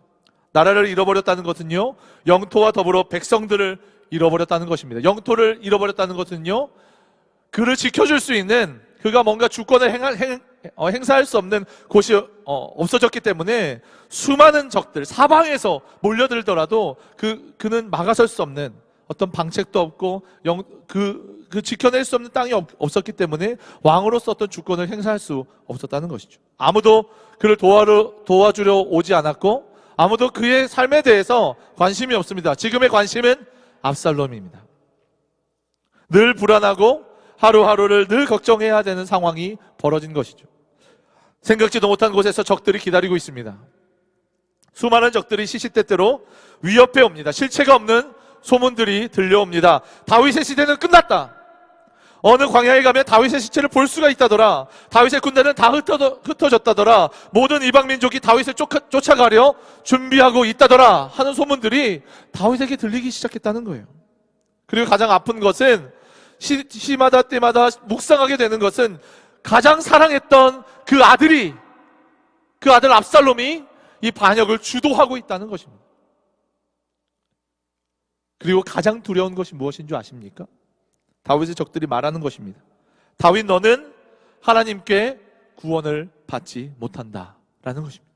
나라를 잃어버렸다는 것은요, 영토와 더불어 백성들을 잃어버렸다는 것입니다. 영토를 잃어버렸다는 것은요, 그를 지켜줄 수 있는, 그가 뭔가 주권을 행사할 수 없는 곳이 없어졌기 때문에 수많은 적들, 사방에서 몰려들더라도 그는 막아설 수 없는 어떤 방책도 없고 그 지켜낼 수 없는 땅이 없었기 때문에 왕으로서 어떤 주권을 행사할 수 없었다는 것이죠. 아무도 그를 도와주려 오지 않았고 아무도 그의 삶에 대해서 관심이 없습니다. 지금의 관심은 압살롬입니다. 늘 불안하고 하루하루를 늘 걱정해야 되는 상황이 벌어진 것이죠. 생각지도 못한 곳에서 적들이 기다리고 있습니다. 수많은 적들이 시시때때로 위협해 옵니다. 실체가 없는 소문들이 들려옵니다. 다윗의 시대는 끝났다. 어느 광야에 가면 다윗의 시체를 볼 수가 있다더라. 다윗의 군대는 다 흩어졌다더라. 모든 이방 민족이 다윗을 쫓아가려 준비하고 있다더라 하는 소문들이 다윗에게 들리기 시작했다는 거예요. 그리고 가장 아픈 것은 시마다 때마다 묵상하게 되는 것은 가장 사랑했던 그 아들 압살롬이 이 반역을 주도하고 있다는 것입니다. 그리고 가장 두려운 것이 무엇인 줄 아십니까? 다윗의 적들이 말하는 것입니다. 다윗, 너는 하나님께 구원을 받지 못한다 라는 것입니다.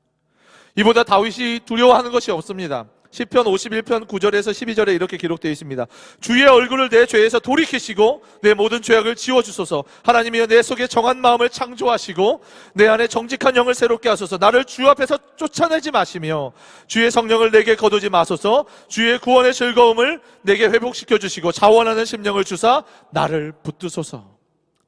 이보다 다윗이 두려워하는 것이 없습니다. 시편 51편 9절에서 12절에 이렇게 기록되어 있습니다. 주의 얼굴을 내 죄에서 돌이키시고 내 모든 죄악을 지워주소서. 하나님이여, 내 속에 정한 마음을 창조하시고 내 안에 정직한 영을 새롭게 하소서. 나를 주 앞에서 쫓아내지 마시며 주의 성령을 내게 거두지 마소서. 주의 구원의 즐거움을 내게 회복시켜 주시고 자원하는 심령을 주사 나를 붙드소서.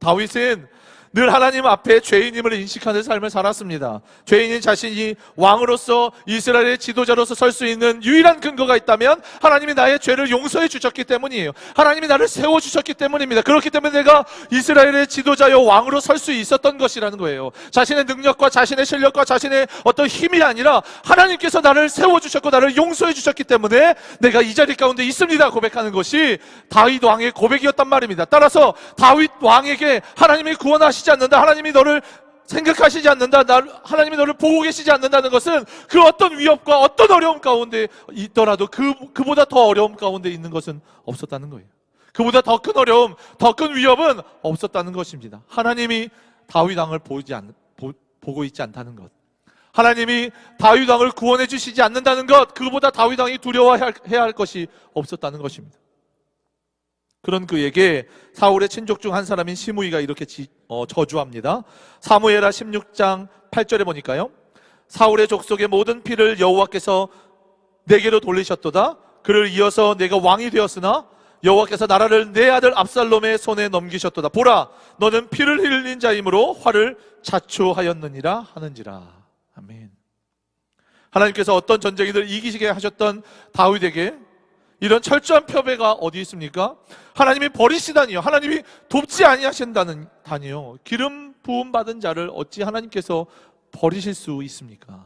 다윗은 늘 하나님 앞에 죄인임을 인식하는 삶을 살았습니다. 죄인인 자신이 왕으로서 이스라엘의 지도자로서 설 수 있는 유일한 근거가 있다면 하나님이 나의 죄를 용서해 주셨기 때문이에요. 하나님이 나를 세워주셨기 때문입니다. 그렇기 때문에 내가 이스라엘의 지도자여 왕으로 설 수 있었던 것이라는 거예요. 자신의 능력과 자신의 실력과 자신의 어떤 힘이 아니라 하나님께서 나를 세워주셨고 나를 용서해 주셨기 때문에 내가 이 자리 가운데 있습니다 고백하는 것이 다윗 왕의 고백이었단 말입니다. 따라서 다윗 왕에게 하나님이 구원하시지 않는다, 하나님이 너를 생각하시지 않는다, 하나님이 너를 보고 계시지 않는다는 것은 그 어떤 위협과 어떤 어려움 가운데 있더라도 그보다 더 어려움 가운데 있는 것은 없었다는 거예요. 그보다 더 큰 어려움, 더 큰 위협은 없었다는 것입니다. 하나님이 다윗 왕을 보고 있지 않다는 것, 하나님이 다윗 왕을 구원해 주시지 않는다는 것, 그보다 다윗 왕이 두려워해야 할 것이 없었다는 것입니다. 그런 그에게 사울의 친족 중 한 사람인 시므이가 이렇게 저주합니다. 사무엘하 16장 8절에 보니까요, 사울의 족속의 모든 피를 여호와께서 내게로 돌리셨도다. 그를 이어서 내가 왕이 되었으나 여호와께서 나라를 내 아들 압살롬의 손에 넘기셨도다. 보라, 너는 피를 흘린 자이므로 화를 자초하였느니라 하는지라. 아멘. 하나님께서 어떤 전쟁이들 이기시게 하셨던 다윗에게 이런 철저한 표배가 어디 있습니까? 하나님이 버리시다니요, 하나님이 돕지 아니하신다니요, 기름 부음 받은 자를 어찌 하나님께서 버리실 수 있습니까?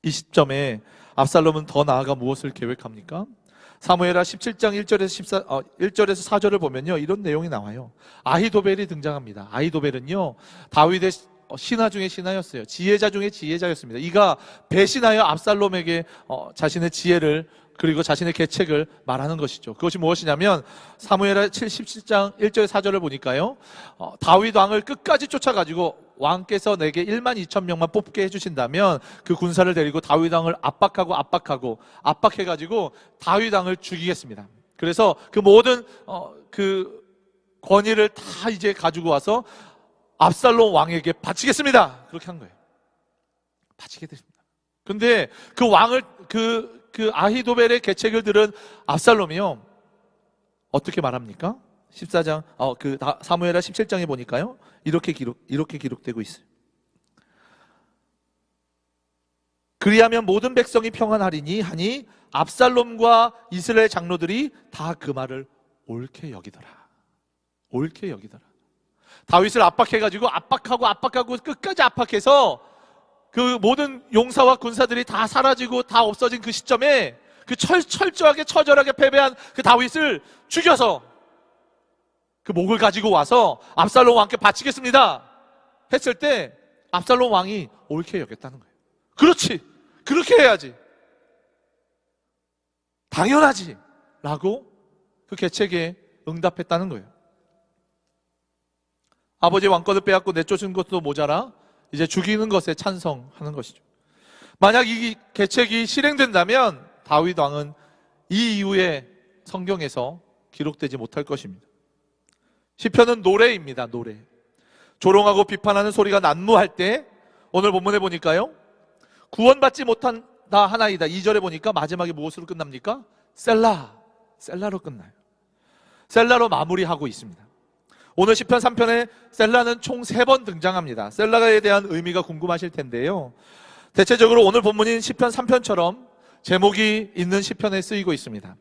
이 시점에 압살롬은 더 나아가 무엇을 계획합니까? 사무엘하 17장 1절에서 4절을 보면요, 이런 내용이 나와요. 아히도벨이 등장합니다. 아히도벨은요, 다윗의 신하 중에 신하였어요. 지혜자 중에 지혜자였습니다. 이가 배신하여 압살롬에게 자신의 지혜를 그리고 자신의 계책을 말하는 것이죠. 그것이 무엇이냐면 사무엘하 77장 1절 4절을 보니까요, 다윗 왕을 끝까지 쫓아가지고 왕께서 내게 1만 2천 명만 뽑게 해주신다면 그 군사를 데리고 다윗 왕을 압박해가지고 다윗 왕을 죽이겠습니다. 그래서 그 모든 그 권위를 다 이제 가지고 와서 압살롬 왕에게 바치겠습니다. 그렇게 한 거예요. 바치게 됐습니다. 근데 그 왕을 그 아히도벨의 계책을 들은 압살롬이요 어떻게 말합니까? 14장 사무엘하 17장에 보니까요 이렇게 기록되고 있어요. 그리하면 모든 백성이 평안하리니 하니 압살롬과 이스라엘 장로들이 다 그 말을 옳게 여기더라. 옳게 여기더라. 다윗을 압박해가지고 압박하고 끝까지 압박해서 그 모든 용사와 군사들이 다 사라지고 다 없어진 그 시점에 그 철저하게 처절하게 패배한 그 다윗을 죽여서 그 목을 가지고 와서 압살롬 왕께 바치겠습니다 했을 때 압살롬 왕이 옳게 여겼다는 거예요. 그렇지, 그렇게 해야지, 당연하지 라고 그 계책에 응답했다는 거예요. 아버지의 왕권을 빼앗고 내쫓은 것도 모자라 이제 죽이는 것에 찬성하는 것이죠. 만약 이 계책이 실행된다면 다윗 왕은 이 이후에 성경에서 기록되지 못할 것입니다. 시편은 노래입니다. 노래. 조롱하고 비판하는 소리가 난무할 때 오늘 본문에 보니까요 구원받지 못한다 하나이다. 2절에 보니까 마지막에 무엇으로 끝납니까? 셀라로 끝나요. 셀라로 마무리하고 있습니다. 오늘 시편 3편에 셀라는 총 3번 등장합니다. 셀라에 대한 의미가 궁금하실 텐데요. 대체적으로 오늘 본문인 시편 3편처럼 제목이 있는 시편에 쓰이고 있습니다.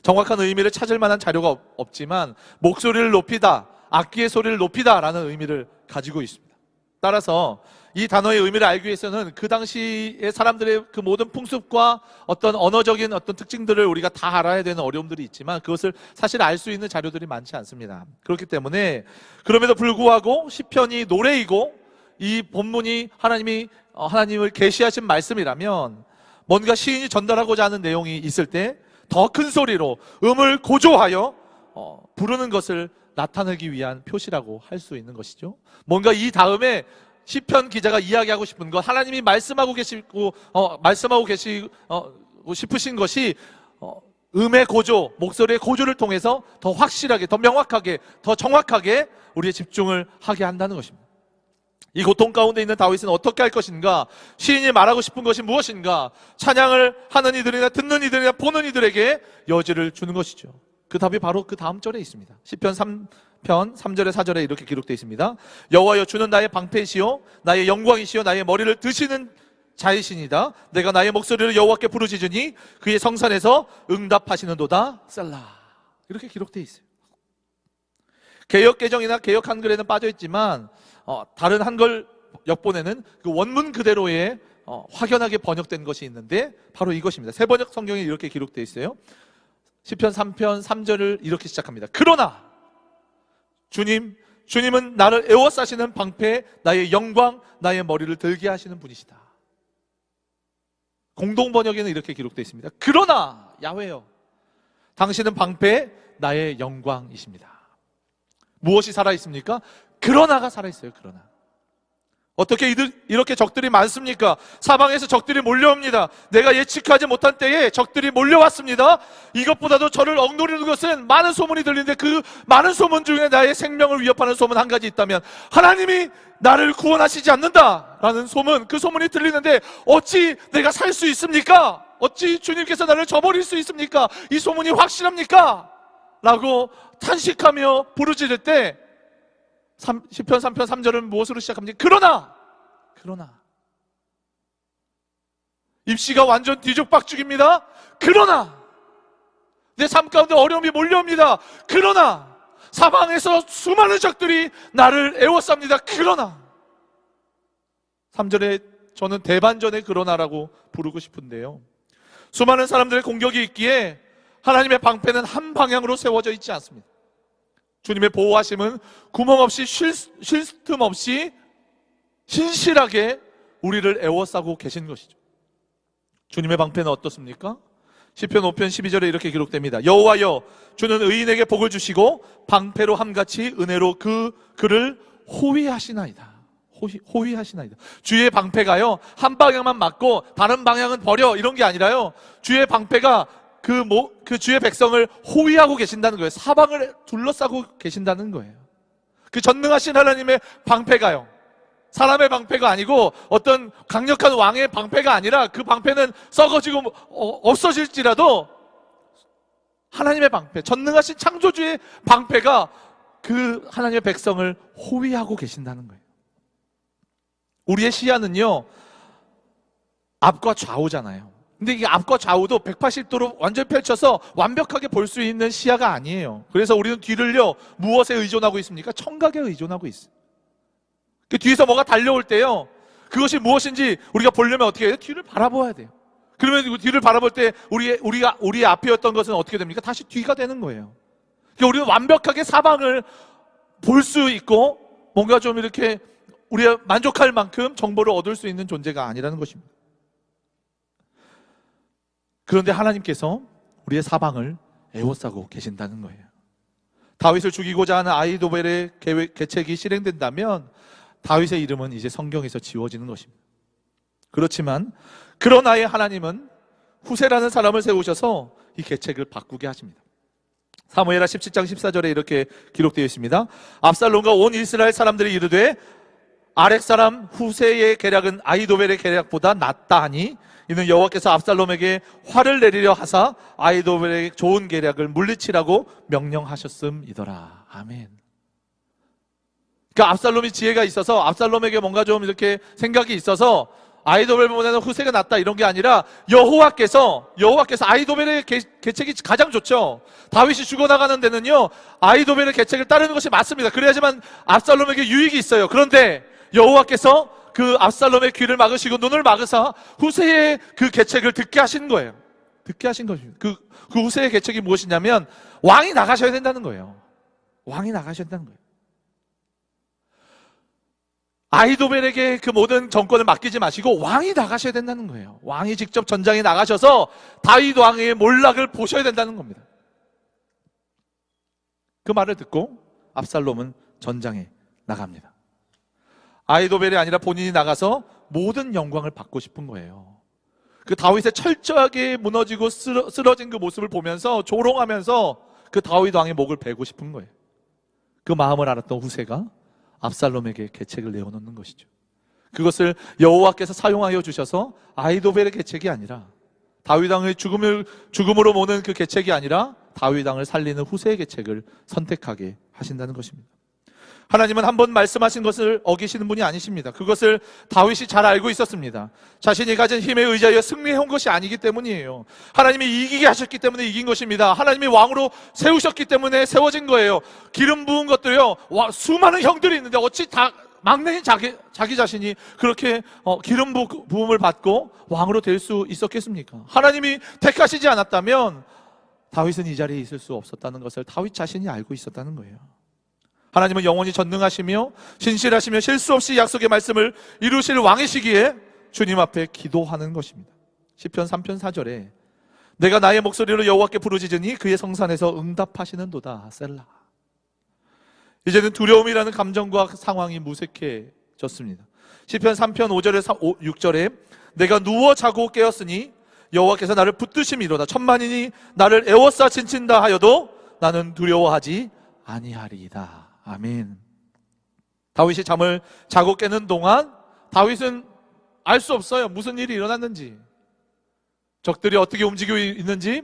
정확한 의미를 찾을 만한 자료가 없지만 목소리를 높이다, 악기의 소리를 높이다 라는 의미를 가지고 있습니다. 따라서 이 단어의 의미를 알기 위해서는 그 당시의 사람들의 그 모든 풍습과 어떤 언어적인 어떤 특징들을 우리가 다 알아야 되는 어려움들이 있지만 그것을 사실 알 수 있는 자료들이 많지 않습니다. 그렇기 때문에 그럼에도 불구하고 시편이 노래이고 이 본문이 하나님을 계시하신 말씀이라면 뭔가 시인이 전달하고자 하는 내용이 있을 때 더 큰 소리로 음을 고조하여 부르는 것을 나타내기 위한 표시라고 할 수 있는 것이죠. 뭔가 이 다음에 시편 기자가 이야기하고 싶은 것, 하나님이 말씀하고 계시고 싶으신 것이 음의 고조, 목소리의 고조를 통해서 더 확실하게, 더 명확하게, 더 정확하게 우리의 집중을 하게 한다는 것입니다. 이 고통 가운데 있는 다윗은 어떻게 할 것인가? 시인이 말하고 싶은 것이 무엇인가? 찬양을 하는 이들이나 듣는 이들이나 보는 이들에게 여지를 주는 것이죠. 그 답이 바로 그 다음 절에 있습니다. 시편 3편 3절에 4절에 이렇게 기록되어 있습니다. 여호와여, 주는 나의 방패이시요 나의 영광이시요 나의 머리를 드시는 자이시니다. 내가 나의 목소리를 여호와께 부르짖으니 그의 성산에서 응답하시는도다. 셀라. 이렇게 기록되어 있어요. 개역 개정이나 개역 한글에는 빠져 있지만 다른 한글 역본에는 그 원문 그대로의 확연하게 번역된 것이 있는데 바로 이것입니다. 새 번역 성경에 이렇게 기록되어 있어요. 시편 3편 3절을 이렇게 시작합니다. 그러나 주님은 나를 에워싸시는 방패, 나의 영광, 나의 머리를 들게 하시는 분이시다. 공동 번역에는 이렇게 기록되어 있습니다. 그러나 야훼여, 당신은 방패, 나의 영광이십니다. 무엇이 살아있습니까? 그러나가 살아있어요. 그러나. 어떻게 이렇게 적들이 많습니까? 사방에서 적들이 몰려옵니다. 내가 예측하지 못한 때에 적들이 몰려왔습니다. 이것보다도 저를 억누르는 것은 많은 소문이 들리는데 그 많은 소문 중에 나의 생명을 위협하는 소문 한 가지 있다면 하나님이 나를 구원하시지 않는다라는 소문, 그 소문이 들리는데 어찌 내가 살 수 있습니까? 어찌 주님께서 나를 저버릴 수 있습니까? 이 소문이 확실합니까? 라고 탄식하며 부르짖을 때 시편 3편 3절은 무엇으로 시작합니까? 그러나 입시가 완전 뒤죽박죽입니다. 그러나 내 삶 가운데 어려움이 몰려옵니다. 그러나 사방에서 수많은 적들이 나를 애워쌉니다. 그러나 3절에 저는 대반전의 그러나라고 부르고 싶은데요, 수많은 사람들의 공격이 있기에 하나님의 방패는 한 방향으로 세워져 있지 않습니다. 주님의 보호하심은 구멍 없이 쉴 틈 없이 신실하게 우리를 애워싸고 계신 것이죠. 주님의 방패는 어떻습니까? 시편 5편 12절에 이렇게 기록됩니다. 여호와여, 주는 의인에게 복을 주시고 방패로 함같이 은혜로 그를 호위하시나이다. 호위하시나이다. 주의 방패가요, 한 방향만 맞고 다른 방향은 버려, 이런 게 아니라요, 주의 방패가 그 주의 백성을 호위하고 계신다는 거예요. 사방을 둘러싸고 계신다는 거예요. 그 전능하신 하나님의 방패가요, 사람의 방패가 아니고 어떤 강력한 왕의 방패가 아니라 그 방패는 썩어지고 없어질지라도 하나님의 방패, 전능하신 창조주의 방패가 그 하나님의 백성을 호위하고 계신다는 거예요. 우리의 시야는요, 앞과 좌우잖아요. 근데 이게 앞과 좌우도 180도로 완전히 펼쳐서 완벽하게 볼 수 있는 시야가 아니에요. 그래서 우리는 뒤를요, 무엇에 의존하고 있습니까? 청각에 의존하고 있어요. 그 뒤에서 뭐가 달려올 때요, 그것이 무엇인지 우리가 보려면 어떻게 해요? 뒤를 바라봐야 돼요. 그러면 그 뒤를 바라볼 때 우리의 앞이었던 것은 어떻게 됩니까? 다시 뒤가 되는 거예요. 그러니까 우리는 완벽하게 사방을 볼 수 있고 뭔가 좀 이렇게 우리가 만족할 만큼 정보를 얻을 수 있는 존재가 아니라는 것입니다. 그런데 하나님께서 우리의 사방을 에워싸고 계신다는 거예요. 다윗을 죽이고자 하는 아히도벨의 계책이 실행된다면 다윗의 이름은 이제 성경에서 지워지는 것입니다. 그렇지만 그러나의 하나님은 후세라는 사람을 세우셔서 이 계책을 바꾸게 하십니다. 사무엘하 17장 14절에 이렇게 기록되어 있습니다. 압살롬과 온 이스라엘 사람들이 이르되 아렉 사람 후세의 계략은 아히도벨의 계략보다 낫다 하니 이는 여호와께서 압살롬에게 화를 내리려 하사 아히도벨의 좋은 계략을 물리치라고 명령하셨음이더라. 아멘. 그러니까 압살롬이 지혜가 있어서 압살롬에게 뭔가 좀 이렇게 생각이 있어서 아히도벨보다는 후세가 낫다 이런 게 아니라 여호와께서 아히도벨의 계책이 가장 좋죠. 다윗이 죽어나가는 데는요, 아히도벨의 계책을 따르는 것이 맞습니다. 그래야지만 압살롬에게 유익이 있어요. 그런데 여호와께서 그 압살롬의 귀를 막으시고 눈을 막으사 후세의 그 계책을 듣게 하신 거예요. 듣게 하신 것입니다. 그 후세의 계책이 무엇이냐면 왕이 나가셔야 된다는 거예요. 왕이 나가셔야 된다는 거예요. 아히도벨에게 그 모든 정권을 맡기지 마시고 왕이 나가셔야 된다는 거예요. 왕이 직접 전장에 나가셔서 다윗 왕의 몰락을 보셔야 된다는 겁니다. 그 말을 듣고 압살롬은 전장에 나갑니다. 아히도벨이 아니라 본인이 나가서 모든 영광을 받고 싶은 거예요. 그 다윗의 철저하게 무너지고 쓰러진 그 모습을 보면서 조롱하면서 그 다윗 왕의 목을 베고 싶은 거예요. 그 마음을 알았던 후세가 압살롬에게 계책을 내어놓는 것이죠. 그것을 여호와께서 사용하여 주셔서 아히도벨의 계책이 아니라 다윗 왕의 죽음으로 모는 그 계책이 아니라 다윗 왕을 살리는 후세의 계책을 선택하게 하신다는 것입니다. 하나님은 한 번 말씀하신 것을 어기시는 분이 아니십니다. 그것을 다윗이 잘 알고 있었습니다. 자신이 가진 힘에 의지하여 승리해온 것이 아니기 때문이에요. 하나님이 이기게 하셨기 때문에 이긴 것입니다. 하나님이 왕으로 세우셨기 때문에 세워진 거예요. 기름 부은 것도요, 수많은 형들이 있는데 어찌 다 막내인 자기 자신이 그렇게 기름 부음을 받고 왕으로 될 수 있었겠습니까? 하나님이 택하시지 않았다면 다윗은 이 자리에 있을 수 없었다는 것을 다윗 자신이 알고 있었다는 거예요. 하나님은 영원히 전능하시며 신실하시며 실수 없이 약속의 말씀을 이루실 왕이시기에 주님 앞에 기도하는 것입니다. 시편 3편 4절에 내가 나의 목소리로 여호와께 부르짖으니 그의 성산에서 응답하시는도다. 셀라. 이제는 두려움이라는 감정과 상황이 무색해졌습니다. 시편 3편 5절에서 6절에 내가 누워 자고 깨었으니 여호와께서 나를 붙드심이로다. 천만인이 나를 에워싸 친친다 하여도 나는 두려워하지 아니하리이다. 아멘. 다윗이 잠을 자고 깨는 동안 다윗은 알 수 없어요. 무슨 일이 일어났는지, 적들이 어떻게 움직이고 있는지,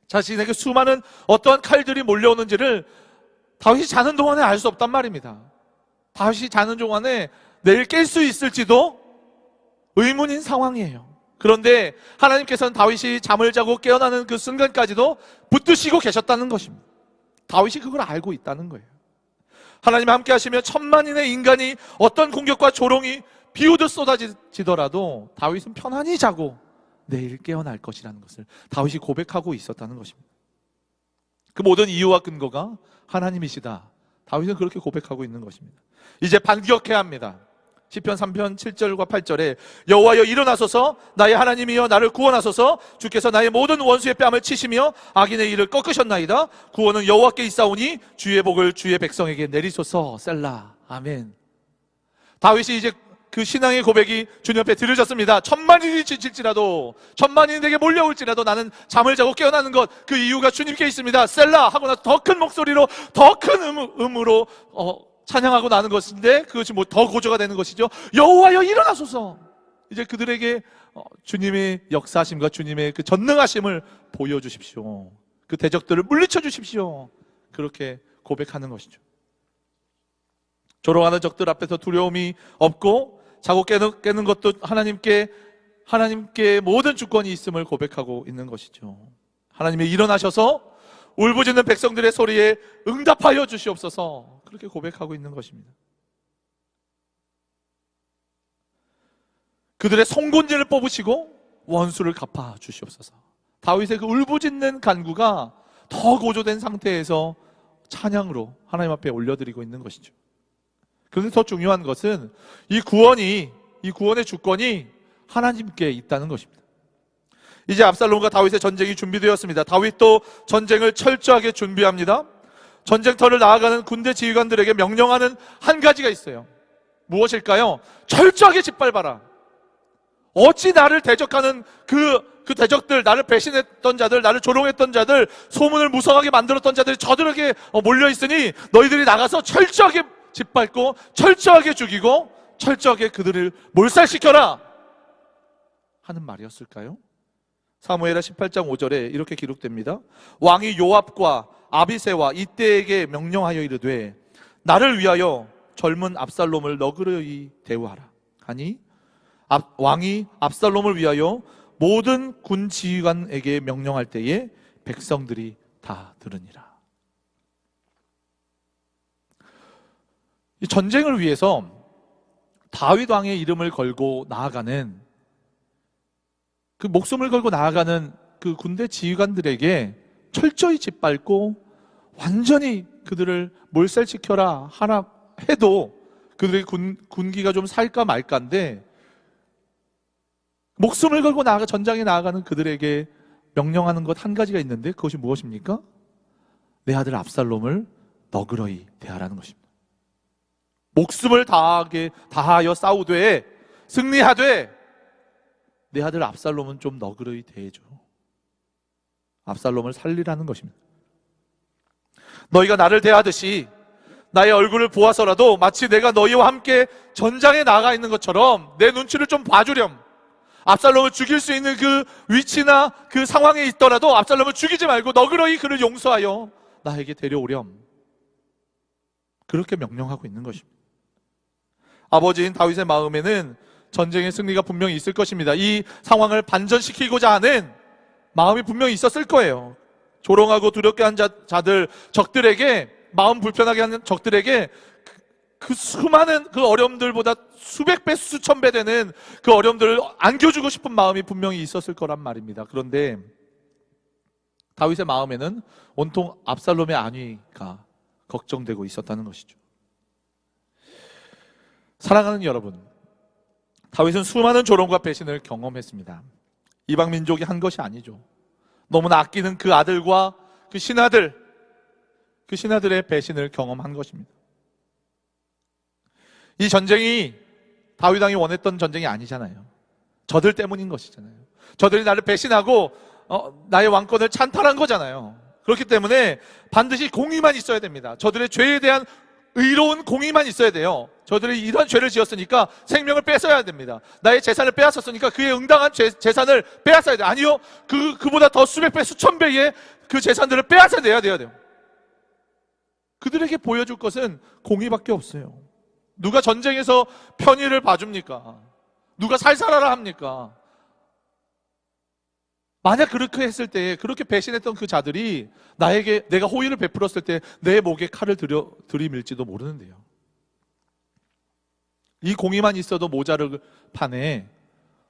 자신에게 수많은 어떠한 칼들이 몰려오는지를 다윗이 자는 동안에 알 수 없단 말입니다. 다윗이 자는 동안에 내일 깰 수 있을지도 의문인 상황이에요. 그런데 하나님께서는 다윗이 잠을 자고 깨어나는 그 순간까지도 붙드시고 계셨다는 것입니다. 다윗이 그걸 알고 있다는 거예요. 하나님 함께 하시며 천만인의 인간이 어떤 공격과 조롱이 비오듯 쏟아지더라도 다윗은 편안히 자고 내일 깨어날 것이라는 것을 다윗이 고백하고 있었다는 것입니다. 그 모든 이유와 근거가 하나님이시다. 다윗은 그렇게 고백하고 있는 것입니다. 이제 반격해야 합니다. 시편 3편 7절과 8절에 여호와여 일어나소서, 나의 하나님이여 나를 구원하소서. 주께서 나의 모든 원수의 뺨을 치시며 악인의 일을 꺾으셨나이다. 구원은 여호와께 있사오니 주의 복을 주의 백성에게 내리소서. 셀라. 아멘. 다윗이 이제 그 신앙의 고백이 주님 앞에 드려졌습니다. 천만인이 지칠지라도, 천만인이 내게 몰려올지라도 나는 잠을 자고 깨어나는 것, 그 이유가 주님께 있습니다. 셀라 하고 나서 더 큰 목소리로, 더 큰 음으로 찬양하고 나는 것인데 그것이 뭐 더 고조가 되는 것이죠. 여호와여 일어나소서. 이제 그들에게 주님의 역사하심과 주님의 그 전능하심을 보여주십시오. 그 대적들을 물리쳐 주십시오. 그렇게 고백하는 것이죠. 조롱하는 적들 앞에서 두려움이 없고 자고 깨는 것도 하나님께 모든 주권이 있음을 고백하고 있는 것이죠. 하나님이 일어나셔서 울부짖는 백성들의 소리에 응답하여 주시옵소서. 그렇게 고백하고 있는 것입니다. 그들의 송곳니를 뽑으시고 원수를 갚아 주시옵소서. 다윗의 그 울부짖는 간구가 더 고조된 상태에서 찬양으로 하나님 앞에 올려드리고 있는 것이죠. 그런데 더 중요한 것은 이 구원의 주권이 하나님께 있다는 것입니다. 이제 압살롬과 다윗의 전쟁이 준비되었습니다. 다윗도 전쟁을 철저하게 준비합니다. 전쟁터를 나아가는 군대 지휘관들에게 명령하는 한 가지가 있어요. 무엇일까요? 철저하게 짓밟아라. 어찌 나를 대적하는 그 대적들, 나를 배신했던 자들, 나를 조롱했던 자들, 소문을 무성하게 만들었던 자들이 저들에게 몰려있으니 너희들이 나가서 철저하게 짓밟고 철저하게 죽이고 철저하게 그들을 몰살시켜라 하는 말이었을까요? 사무엘하 18장 5절에 이렇게 기록됩니다. 왕이 요압과 아비새와 이때에게 명령하여 이르되 나를 위하여 젊은 압살롬을 너그러이 대우하라 하니 왕이 압살롬을 위하여 모든 군 지휘관에게 명령할 때에 백성들이 다 들으니라. 이 전쟁을 위해서 다윗 왕의 이름을 걸고 나아가는 그 목숨을 걸고 나아가는 그 군대 지휘관들에게 철저히 짓밟고 완전히 그들을 몰살시켜라 하나 해도 그들의 군기가 좀 살까 말까인데 목숨을 걸고 전장에 나아가는 그들에게 명령하는 것 한 가지가 있는데 그것이 무엇입니까? 내 아들 압살롬을 너그러이 대하라는 것입니다. 목숨을 다하여 싸우되 승리하되 내 아들 압살롬은 좀 너그러이 대해줘. 압살롬을 살리라는 것입니다. 너희가 나를 대하듯이 나의 얼굴을 보아서라도 마치 내가 너희와 함께 전장에 나가 있는 것처럼 내 눈치를 좀 봐주렴. 압살롬을 죽일 수 있는 그 위치나 그 상황에 있더라도 압살롬을 죽이지 말고 너그러이 그를 용서하여 나에게 데려오렴. 그렇게 명령하고 있는 것입니다. 아버지인 다윗의 마음에는 전쟁의 승리가 분명히 있을 것입니다. 이 상황을 반전시키고자 하는 마음이 분명히 있었을 거예요. 조롱하고 두렵게 한 자들, 적들에게, 마음 불편하게 하는 적들에게 그 수많은 그 어려움들보다 수백 배, 수천 배 되는 그 어려움들을 안겨주고 싶은 마음이 분명히 있었을 거란 말입니다. 그런데 다윗의 마음에는 온통 압살롬의 안위가 걱정되고 있었다는 것이죠. 사랑하는 여러분, 다윗은 수많은 조롱과 배신을 경험했습니다. 이방 민족이 한 것이 아니죠. 너무나 아끼는 그 아들과 그 신하들의 배신을 경험한 것입니다. 이 전쟁이 다윗 왕이 원했던 전쟁이 아니잖아요. 저들 때문인 것이잖아요. 저들이 나를 배신하고 나의 왕권을 찬탈한 거잖아요. 그렇기 때문에 반드시 공의만 있어야 됩니다. 저들의 죄에 대한 의로운 공의만 있어야 돼요. 저들이 이런 죄를 지었으니까 생명을 뺏어야 됩니다. 나의 재산을 빼앗았으니까 그에 응당한 재산을 빼앗아야 돼요. 아니요, 그보다 더 수백 배, 수천 배의 그 재산들을 빼앗아 내야 돼요. 그들에게 보여줄 것은 공의밖에 없어요. 누가 전쟁에서 편의를 봐줍니까? 누가 살살하라 합니까? 만약 그렇게 했을 때, 그렇게 배신했던 그 자들이 내가 호의를 베풀었을 때 내 목에 칼을 들이밀지도 모르는데요. 이 공의만 있어도 모자를 판에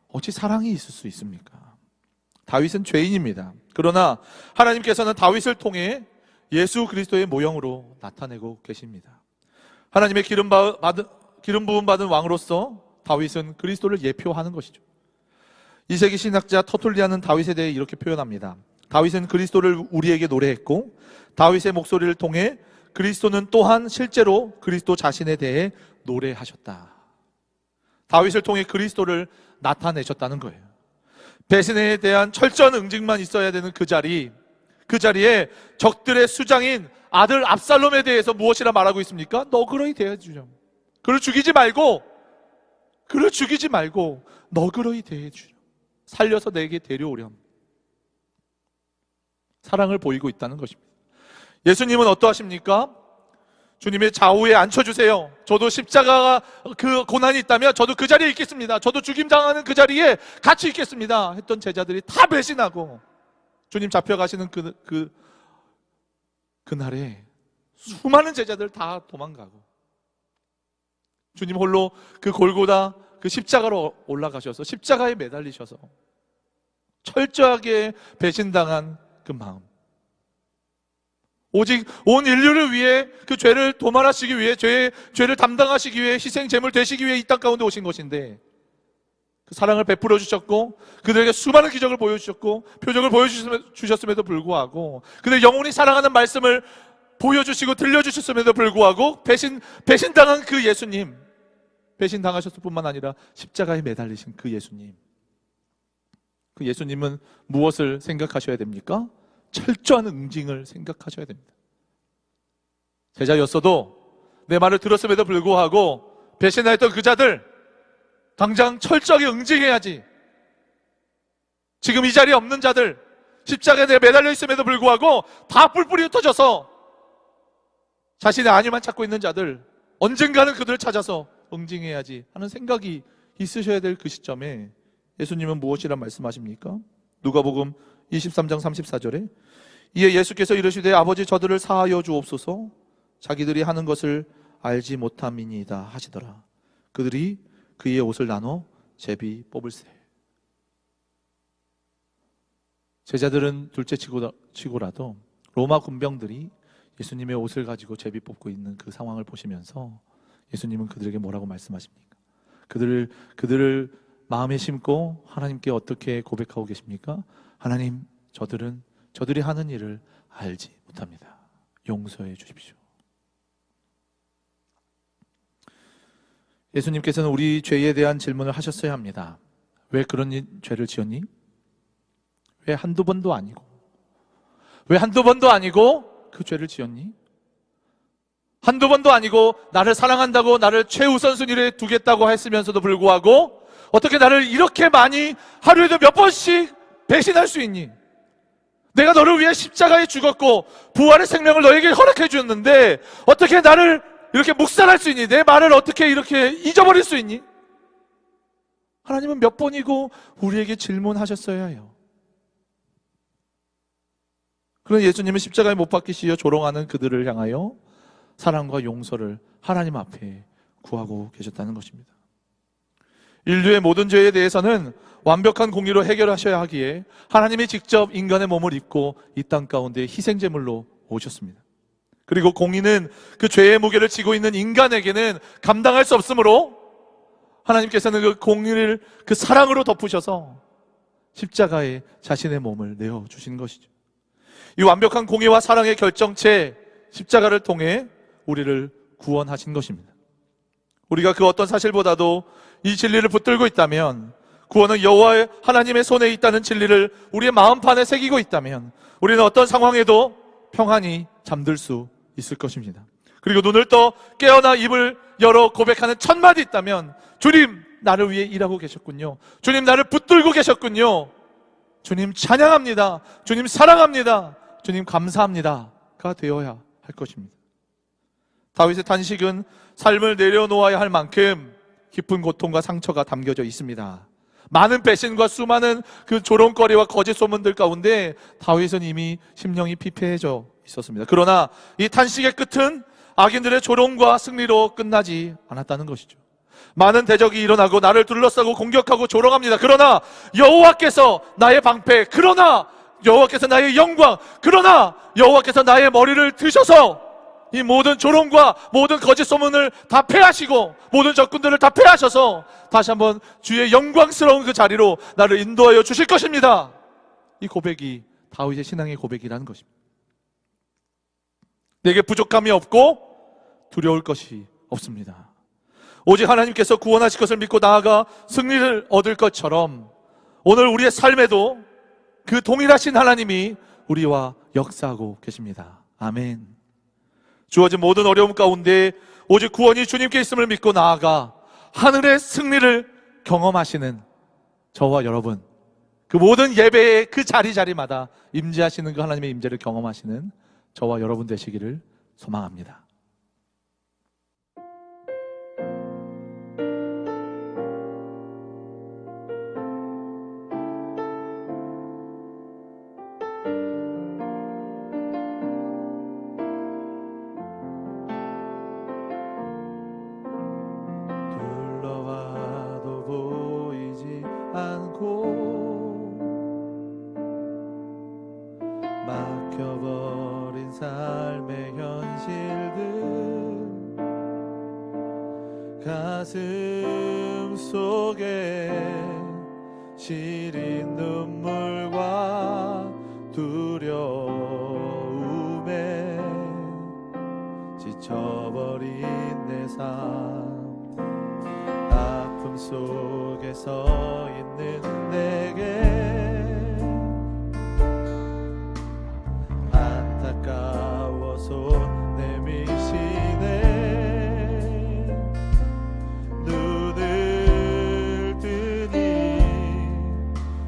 어찌 사랑이 있을 수 있습니까? 다윗은 죄인입니다. 그러나 하나님께서는 다윗을 통해 예수 그리스도의 모형으로 나타내고 계십니다. 하나님의 기름 부음 받은 왕으로서 다윗은 그리스도를 예표하는 것이죠. 2세기 신학자 터툴리아는 다윗에 대해 이렇게 표현합니다. 다윗은 그리스도를 우리에게 노래했고 다윗의 목소리를 통해 그리스도는 또한 실제로 그리스도 자신에 대해 노래하셨다. 다윗을 통해 그리스도를 나타내셨다는 거예요. 배신에 대한 철저한 응징만 있어야 되는 그 자리에 적들의 수장인 아들 압살롬에 대해서 무엇이라 말하고 있습니까? 너그러이 대해주렴. 그를 죽이지 말고 너그러이 대해주렴. 살려서 내게 데려오렴. 사랑을 보이고 있다는 것입니다. 예수님은 어떠하십니까? 주님의 좌우에 앉혀주세요. 저도 십자가가 그 고난이 있다면 저도 그 자리에 있겠습니다. 저도 죽임당하는 그 자리에 같이 있겠습니다. 했던 제자들이 다 배신하고 주님 잡혀가시는 그날에 수많은 제자들 다 도망가고 주님 홀로 그 골고다 그 십자가로 올라가셔서 십자가에 매달리셔서 철저하게 배신당한 그 마음, 오직 온 인류를 위해 그 죄를 도말하시기 위해 죄를 담당하시기 위해 희생 제물 되시기 위해 이 땅 가운데 오신 것인데 그 사랑을 베풀어 주셨고 그들에게 수많은 기적을 보여주셨고 표적을 보여주셨음에도 불구하고 그들 영원히 사랑하는 말씀을 보여주시고 들려주셨음에도 불구하고 배신당한 그 예수님, 배신당하셨을 뿐만 아니라 십자가에 매달리신 그 예수님, 그 예수님은 무엇을 생각하셔야 됩니까? 철저한 응징을 생각하셔야 됩니다. 제자였어도 내 말을 들었음에도 불구하고 배신하였던 그 자들 당장 철저하게 응징해야지. 지금 이 자리에 없는 자들, 십자가에 매달려 있음에도 불구하고 다 뿔뿔이 흩어져서 자신의 안위만 찾고 있는 자들, 언젠가는 그들을 찾아서 응징해야지 하는 생각이 있으셔야 될 그 시점에 예수님은 무엇이란 말씀하십니까? 누가복음 23장 34절에 이에 예수께서 이르시되 아버지 저들을 사하여 주옵소서 자기들이 하는 것을 알지 못함이니이다 하시더라. 그들이 그의 옷을 나눠 제비 뽑을세. 제자들은 둘째치고라도 로마 군병들이 예수님의 옷을 가지고 제비 뽑고 있는 그 상황을 보시면서 예수님은 그들에게 뭐라고 말씀하십니까? 그들을 마음에 심고 하나님께 어떻게 고백하고 계십니까? 하나님, 저들이 하는 일을 알지 못합니다. 용서해 주십시오. 예수님께서는 우리 죄에 대한 질문을 하셨어야 합니다. 왜 그런 죄를 지었니? 왜 한두 번도 아니고 그 죄를 지었니? 한두 번도 아니고 나를 사랑한다고 나를 최우선순위에 두겠다고 했으면서도 불구하고 어떻게 나를 이렇게 많이 하루에도 몇 번씩 배신할 수 있니? 내가 너를 위해 십자가에 죽었고 부활의 생명을 너에게 허락해 주었는데 어떻게 나를 이렇게 묵살할 수 있니? 내 말을 어떻게 이렇게 잊어버릴 수 있니? 하나님은 몇 번이고 우리에게 질문하셨어야 해요. 그런데 예수님은 십자가에 못 박히시어 조롱하는 그들을 향하여 사랑과 용서를 하나님 앞에 구하고 계셨다는 것입니다. 인류의 모든 죄에 대해서는 완벽한 공의로 해결하셔야 하기에 하나님이 직접 인간의 몸을 입고 이 땅 가운데 희생제물로 오셨습니다. 그리고 공의는 그 죄의 무게를 지고 있는 인간에게는 감당할 수 없으므로 하나님께서는 그 공의를 그 사랑으로 덮으셔서 십자가에 자신의 몸을 내어주신 것이죠. 이 완벽한 공의와 사랑의 결정체 십자가를 통해 우리를 구원하신 것입니다. 우리가 그 어떤 사실보다도 이 진리를 붙들고 있다면, 구원은 여호와의 하나님의 손에 있다는 진리를 우리의 마음판에 새기고 있다면 우리는 어떤 상황에도 평안히 잠들 수 있을 것입니다. 그리고 눈을 떠 깨어나 입을 열어 고백하는 첫 마디 있다면, 주님 나를 위해 일하고 계셨군요. 주님 나를 붙들고 계셨군요. 주님 찬양합니다. 주님 사랑합니다. 주님 감사합니다가 되어야 할 것입니다. 다윗의 탄식은 삶을 내려놓아야 할 만큼 깊은 고통과 상처가 담겨져 있습니다. 많은 배신과 수많은 그 조롱거리와 거짓 소문들 가운데 다윗은 이미 심령이 피폐해져 있었습니다. 그러나 이 탄식의 끝은 악인들의 조롱과 승리로 끝나지 않았다는 것이죠. 많은 대적이 일어나고 나를 둘러싸고 공격하고 조롱합니다. 그러나 여호와께서 나의 방패, 그러나 여호와께서 나의 영광, 그러나 여호와께서 나의 머리를 드셔서 이 모든 조롱과 모든 거짓 소문을 다 패하시고 모든 적군들을 다 패하셔서 다시 한번 주의 영광스러운 그 자리로 나를 인도하여 주실 것입니다. 이 고백이 다윗의 신앙의 고백이라는 것입니다. 내게 부족함이 없고 두려울 것이 없습니다. 오직 하나님께서 구원하실 것을 믿고 나아가 승리를 얻을 것처럼 오늘 우리의 삶에도 그 동일하신 하나님이 우리와 역사하고 계십니다. 아멘. 주어진 모든 어려움 가운데 오직 구원이 주님께 있음을 믿고 나아가 하늘의 승리를 경험하시는 저와 여러분, 그 모든 예배의 그 자리자리마다 임재하시는 그 하나님의 임재를 경험하시는 저와 여러분 되시기를 소망합니다. 둘러봐도 보이지 않고 막혀버린 삶의 현실들, 가슴 속에 시린 눈물과 두려움에 지쳐버린 내 삶, 아픔 속에 서 있는 내게 안타까워 손 내미시네. 눈을 뜨니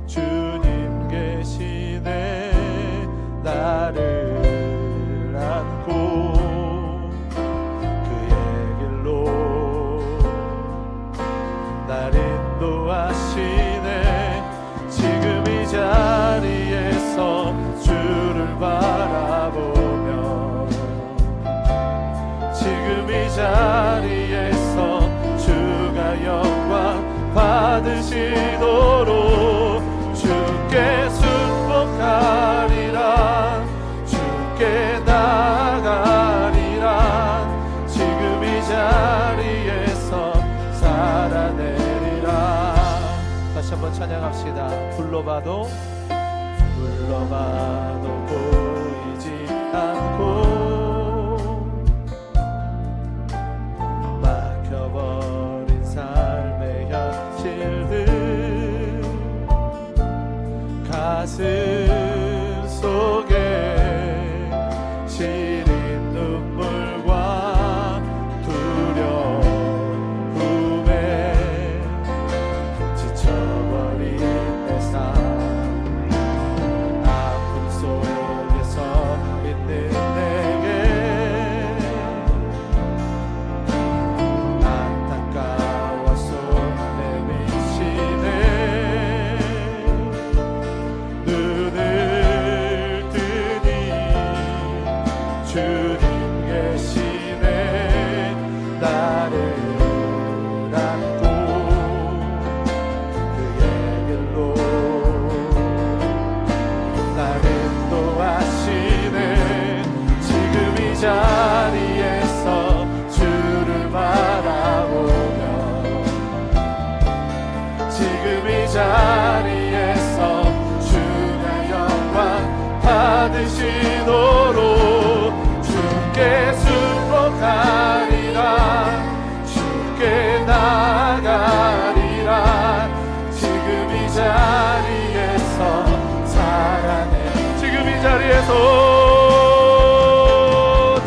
주님 계시네. 나를 안고 그의 길로 날 인도하시네. 지금 이 자리에서 주를 바라보며, 지금 이 자리에서 주가 영광 받으시도록 주께 순복하리라, 주께 나아가리라. 지금 이 자리에서 살아내리라. 다시 한번 찬양합시다. 불러봐도 보이지 않고 막혀버린 삶의 현실들, 가슴 속에 시린 눈물과 두려움에 지쳐버린 내 삶, 아픔 속에서 있는 내게 안타까워 손 내미시네. 눈을 뜨니 주님 계시네. 나를 안고 그의 길로 날 인도하시네. 지금 이 자리에서 주를 바라보며, 지금 이 자리에서 주가 영광 받으시도록 주께 순복하리라, 주께 나아가리라. 지금 이 자리에서 살아내, 지금 이 자리에서,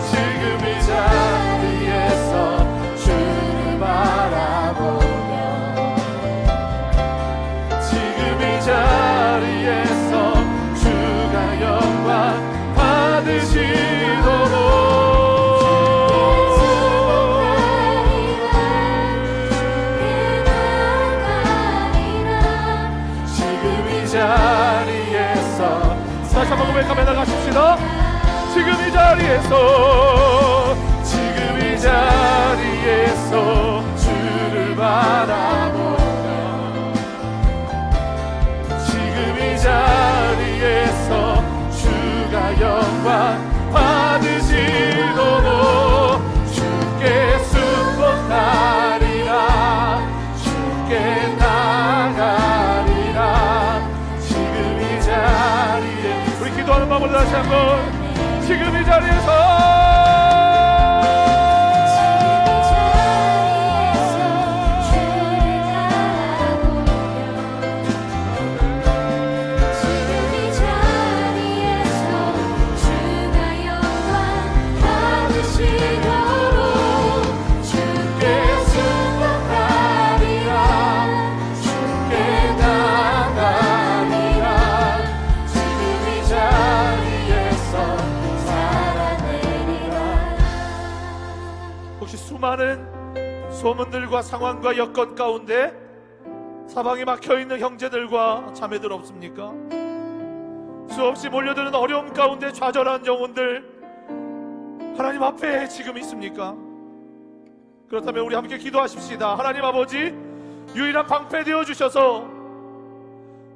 지금 이 자리에서 주를 바라보며, 지금 이 자리에서 주가 영광 받으시도록 지금 이 자리에서 다시 한번 고백하며 나가십시다. 지금 이 자리에서, 지금 이 자리에서 주를 바라보며, 지금 이 자리에서 주가 영광 받으시도록 주께 순복하리라, 주께 나아가리라. 지금 이 자리에 우리 기도하는 마음으로 다시 한번, 지금 이 자리에서, 주가 영광 받으시 혹시 수많은 소문들과 상황과 여건 가운데 사방에 막혀있는 형제들과 자매들 없습니까? 수없이 몰려드는 어려움 가운데 좌절한 영혼들 하나님 앞에 지금 있습니까? 그렇다면 우리 함께 기도하십시다. 하나님 아버지, 유일한 방패 되어 주셔서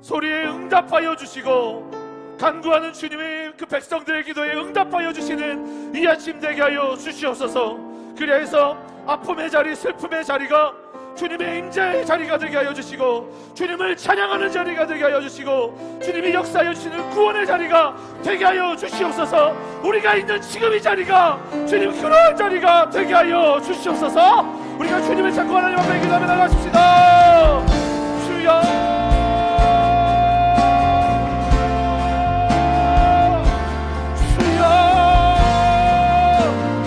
소리에 응답하여 주시고 간구하는 주님의 그 백성들의 기도에 응답하여 주시는 이 아침 되게 하여 주시옵소서. 그래서 아픔의 자리, 슬픔의 자리가 주님의 임재의 자리가 되게 하여 주시고 주님을 찬양하는 자리가 되게 하여 주시고 주님이 역사하여 주시는 구원의 자리가 되게 하여 주시옵소서. 우리가 있는 지금 이 자리가 주님 그런 자리가 되게 하여 주시옵소서. 우리가 주님을 찾고 하나님 앞에 기도하며 나가십시다. 주여,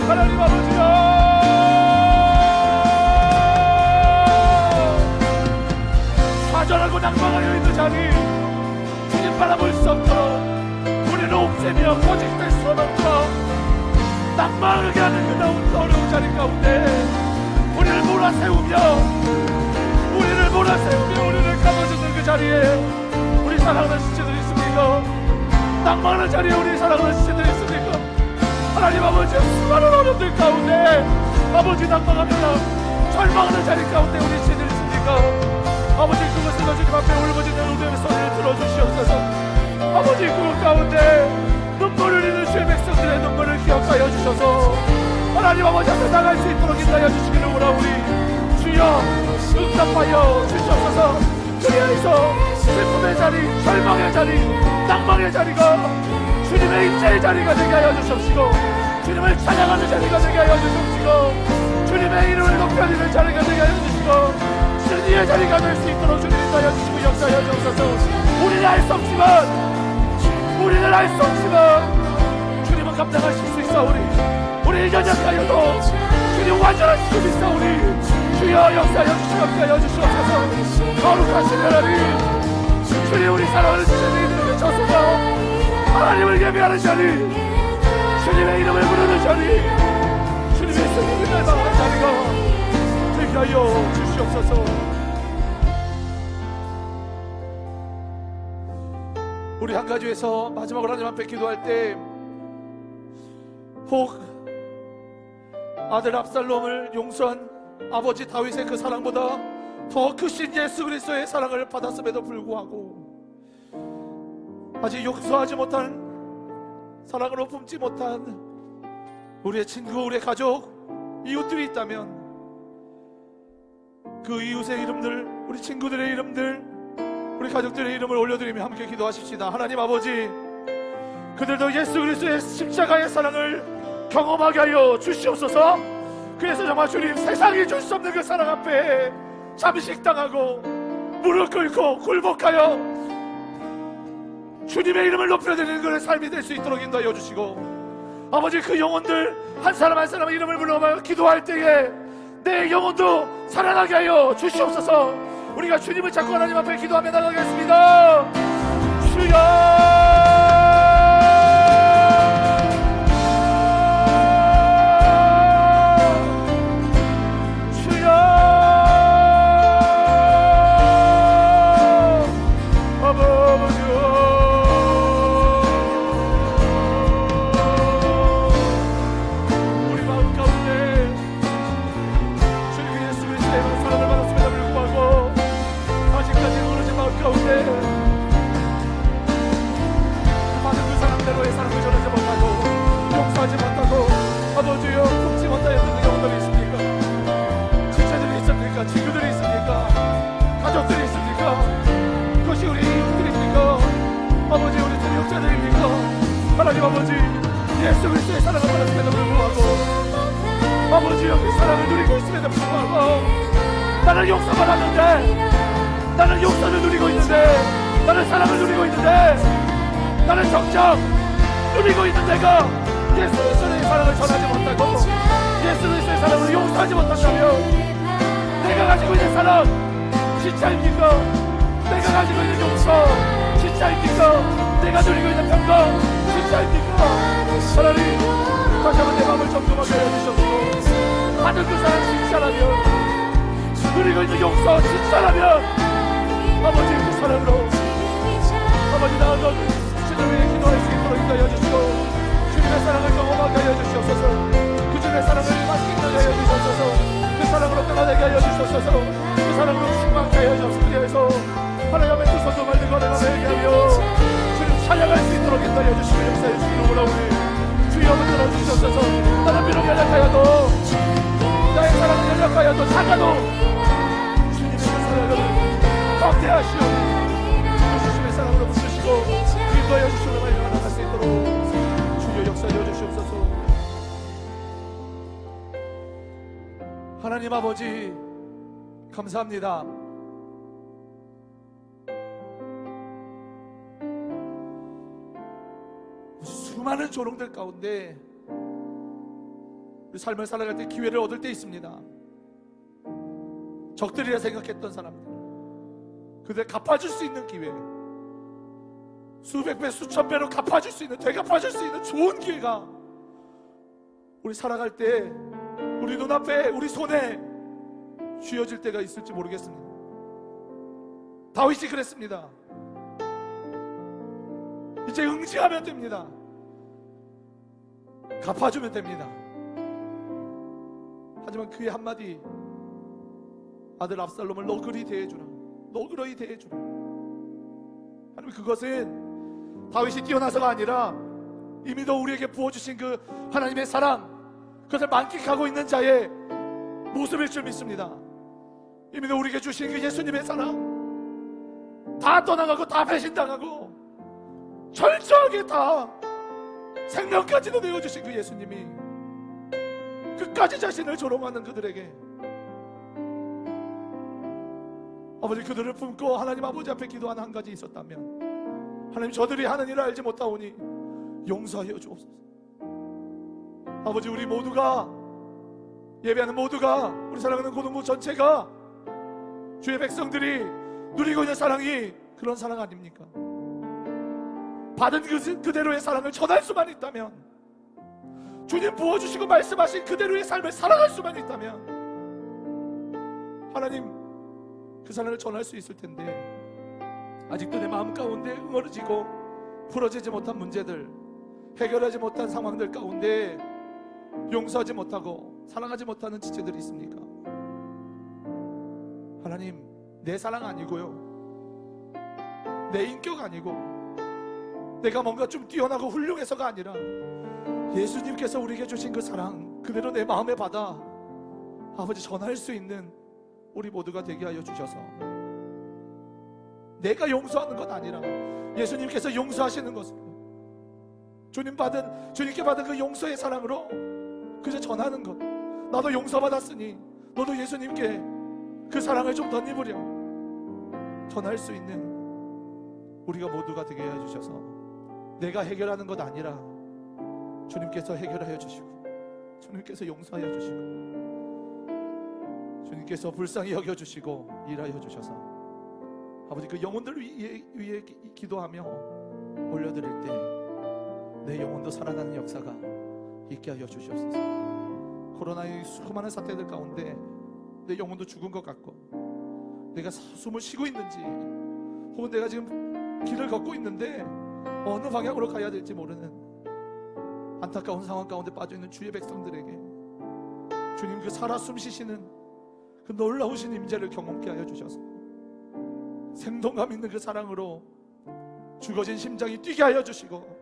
하나님 아버지여, 좌절하고 낭망하여 있는 자리 주님 바라볼 수 없도록 우리를 옥죄며 거짓된 소망과 낭망하게 하는 그 어려운 자리 가운데 우리를 몰아세우며 우리를 감아주는 그 자리에 우리 사랑하는 지체들이 있습니까? 낭망하는 자리에 우리 사랑하는 지체들이 있습니까? 하나님 아버지, 수많은 어려움들 가운데 아버지 낭망하며 절망하는 자리 가운데 우리 지체들이 있습니까? 아버지, 그것을 주님 앞에 울부짖는 우리의 소리를 들어주시옵소서. 아버지, 그것 가운데 눈물을 흘리는 주의 백성들의 눈물을 기억하여 주셔서 하나님 아버지 앞에 나갈 수 있도록 인도하여 주시기를 원하오니 주여 응답하여 주시옵소서. 그리하여서 슬픔의 자리, 절망의 자리, 낭망의 자리가 주님의 임재의 자리가 되게 하여 주시옵시고 주님을 찬양하는 자리가 되게 하여 주시옵시고 주님의 이름을 높여드리는 자리가 되게 하여 주시고 진리의 자리가 될 수 있도록 주님 인도하여 주시고 역사하여 주옵소서. 우리는 알 수 없지만 주님은 감당하실 수 있사오니 우리 연약하여도 주님 완전한 주님 있사오니 주여 역사하여 주시고 역사하여 주시옵소서. 거룩하신 하나님, 주님 우리 사랑하는 주님의 저수가 하나님을 예배하는 자리, 주님의 이름을 부르는 자리, 주님의 승리를 날망하는 자리가 되게 하여 주시옵소서. 우리 한 가지에서 마지막으로 하나님 앞에 기도할 때 혹 아들 압살롬을 용서한 아버지 다윗의 그 사랑보다 더 크신 예수 그리스도의 사랑을 받았음에도 불구하고 아직 용서하지 못한, 사랑으로 품지 못한 우리의 친구, 우리의 가족, 이웃들이 있다면 그 이웃의 이름들, 우리 친구들의 이름들, 우리 가족들의 이름을 올려드리며 함께 기도하십시다. 하나님 아버지, 그들도 예수 그리스도의 십자가의 사랑을 경험하게 하여 주시옵소서. 그래서 정말 주님, 세상이 줄 수 없는 그 사랑 앞에 잠식당하고 무릎 꿇고 굴복하여 주님의 이름을 높여드리는 그런 삶이 될 수 있도록 인도하여 주시고 아버지, 그 영혼들 한 사람 한 사람의 이름을 불러봐 기도할 때에 내 영혼도 살아나게 하여 주시옵소서. 우리가 주님을 찾고 하나님 앞에 기도하며 나가겠습니다. 주여, 아버지여, 품지 못하였던 영혼들이 있습니까? 지체들이 있습니까? 친구들이 있습니까? 가족들이 있습니까? 그것이 우리 이웃들입니까? 아버지, 우리 동역자들입니까? 하나님 아버지, 예수 그리스도의 사랑을 받았음에도 불구하고 아버지여, 그 사랑을 누리고 있음에도 불구하고 나는 용서받았는데, 나는 용서를 누리고 있는데, 나는 사랑을 누리고 있는데, 나는 정작 누리고 있는 내가 예수 그리스도의 사랑을 전하지 못하고 예수 그리스도의 사랑을 용서하지 못한다면 내가 가지고 있는 사랑 진짜입니까? 내가 가지고 있는 용서 진짜입니까? 내가 누리고 있는 평강 진짜입니까? 하나님, 다시 한번 내 마음을 점검하게 해주셔서 받은 그 사랑 진짜라면, 그리고 이제 용서 진짜라면, 아버지 그 사랑으로 아버지 나아가 주님 위해 기도할 수 있도록 인도하여 주시고, 주님의 사랑을 경험하게 하여 주시옵소서. 그 주님의 사랑을 맛있게 하여 주시옵소서. 그 사랑으로 떠나게 하여 주시옵소서. 그 사랑으로 충만하게 하여 주시옵소서. 하나님 앞에 두 손도 말들고 내가 회개하며 주님 찬양할 수 있도록 인도하여 주시고 역사해 주시기를 원하오니, 주여 붙들어 주시옵소서. 나는 비록 연약하여도, 나의 사랑은 연약하여도 작아도 주님의 그 사랑을 확대하시오. 주님의 사랑으로 붙드시고 인도하여 주시고 말려 나갈 수 있도록 주여 역사하여 주시옵소서. 하나님 아버지 감사합니다. 수많은 조롱들 가운데 우리 삶을 살아갈 때 기회를 얻을 때 있습니다. 적들이라 생각했던 사람들, 그들 갚아줄 수 있는 기회, 수백 배 수천 배로 갚아줄 수 있는, 되갚아줄 수 있는 좋은 기회가 우리 살아갈 때 우리 눈앞에, 우리 손에 쥐어질 때가 있을지 모르겠습니다. 다윗이 그랬습니다. 이제 응징하면 됩니다. 갚아주면 됩니다. 하지만 그의 한마디, 아들 압살롬을 너그러이 대해주라, 너그러이 대해주라. 하나님, 그것은 다윗이 뛰어나서가 아니라 이미도 우리에게 부어주신 그 하나님의 사랑, 그것을 만끽하고 있는 자의 모습일 줄 믿습니다. 이미도 우리에게 주신 그 예수님의 사랑, 다 떠나가고 다 배신당하고 철저하게 다 생명까지도 내어주신 그 예수님이 끝까지 자신을 조롱하는 그들에게, 아버지 그들을 품고 하나님 아버지 앞에 기도하는 한 가지 있었다면, 하나님 저들이 하는 일을 알지 못하오니 용서하여 주옵소서. 아버지 우리 모두가, 예배하는 모두가, 우리 사랑하는 고등부 전체가 주의 백성들이 누리고 있는 사랑이 그런 사랑 아닙니까? 받은 그대로의 사랑을 전할 수만 있다면, 주님 부어주시고 말씀하신 그대로의 삶을 살아갈 수만 있다면 하나님 그 사랑을 전할 수 있을 텐데, 아직도 내 마음 가운데 응어리지고 풀어지지 못한 문제들, 해결하지 못한 상황들 가운데 용서하지 못하고 사랑하지 못하는 지체들이 있습니까? 하나님, 내 사랑 아니고요, 내 인격 아니고, 내가 뭔가 좀 뛰어나고 훌륭해서가 아니라 예수님께서 우리에게 주신 그 사랑 그대로 내 마음에 받아 아버지 전할 수 있는 우리 모두가 되게 하여 주셔서, 내가 용서하는 것 아니라 예수님께서 용서하시는 것을 주님께 받은 그 용서의 사랑으로 그저 전하는 것. 나도 용서받았으니 너도 예수님께 그 사랑을 좀 덧입으려 전할 수 있는 우리가 모두가 되게 해 주셔서, 내가 해결하는 것 아니라 주님께서 해결하여 주시고, 주님께서 용서하여 주시고, 주님께서 불쌍히 여겨주시고 일하여 주셔서 아버지 그 영혼들 위에 기도하며 올려드릴 때 내 영혼도 살아나는 역사가 있게 하여 주시옵소서. 코로나의 수많은 사태들 가운데 내 영혼도 죽은 것 같고, 내가 숨을 쉬고 있는지, 혹은 내가 지금 길을 걷고 있는데 어느 방향으로 가야 될지 모르는 안타까운 상황 가운데 빠져있는 주의 백성들에게 주님 그 살아 숨쉬시는 그 놀라우신 임재를 경험케 하여 주셔서 생동감 있는 그 사랑으로 죽어진 심장이 뛰게 하여 주시고,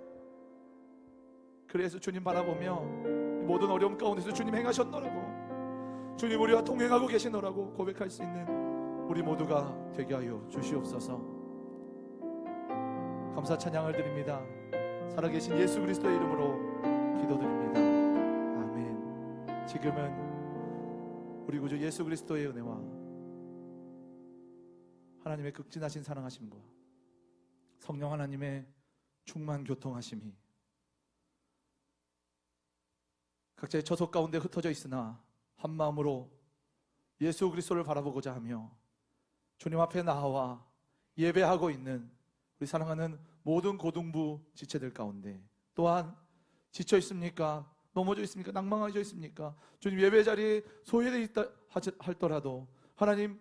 그래서 주님 바라보며 모든 어려움 가운데서 주님 행하셨노라고, 주님 우리와 동행하고 계시노라고 고백할 수 있는 우리 모두가 되게 하여 주시옵소서. 감사 찬양을 드립니다. 살아계신 예수 그리스도의 이름으로 기도드립니다. 아멘. 지금은 우리 구주 예수 그리스도의 은혜와 하나님의 극진하신 사랑하심과 성령 하나님의 충만 교통하심이 각자의 처소 가운데 흩어져 있으나 한 마음으로 예수 그리스도를 바라보고자 하며 주님 앞에 나와 예배하고 있는 우리 사랑하는 모든 고등부 지체들 가운데, 또한 지쳐 있습니까? 넘어져 있습니까? 낭망해져 있습니까? 주님 예배 자리에 소외되어 있다 할더라도 하나님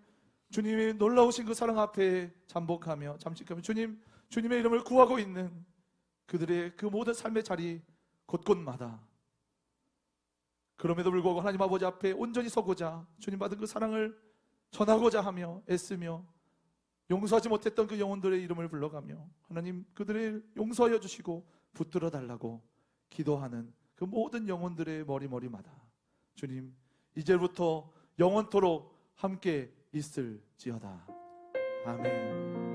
주님의 놀라우신 그 사랑 앞에 잠복하며 잠식하며 주님의 이름을 구하고 있는 그들의 그 모든 삶의 자리 곳곳마다 그럼에도 불구하고 하나님 아버지 앞에 온전히 서고자 주님 받은 그 사랑을 전하고자 하며 애쓰며 용서하지 못했던 그 영혼들의 이름을 불러가며 하나님 그들을 용서하여 주시고 붙들어 달라고 기도하는 그 모든 영혼들의 머리마다 주님 이제부터 영원토록 함께 있을지어다. 아멘.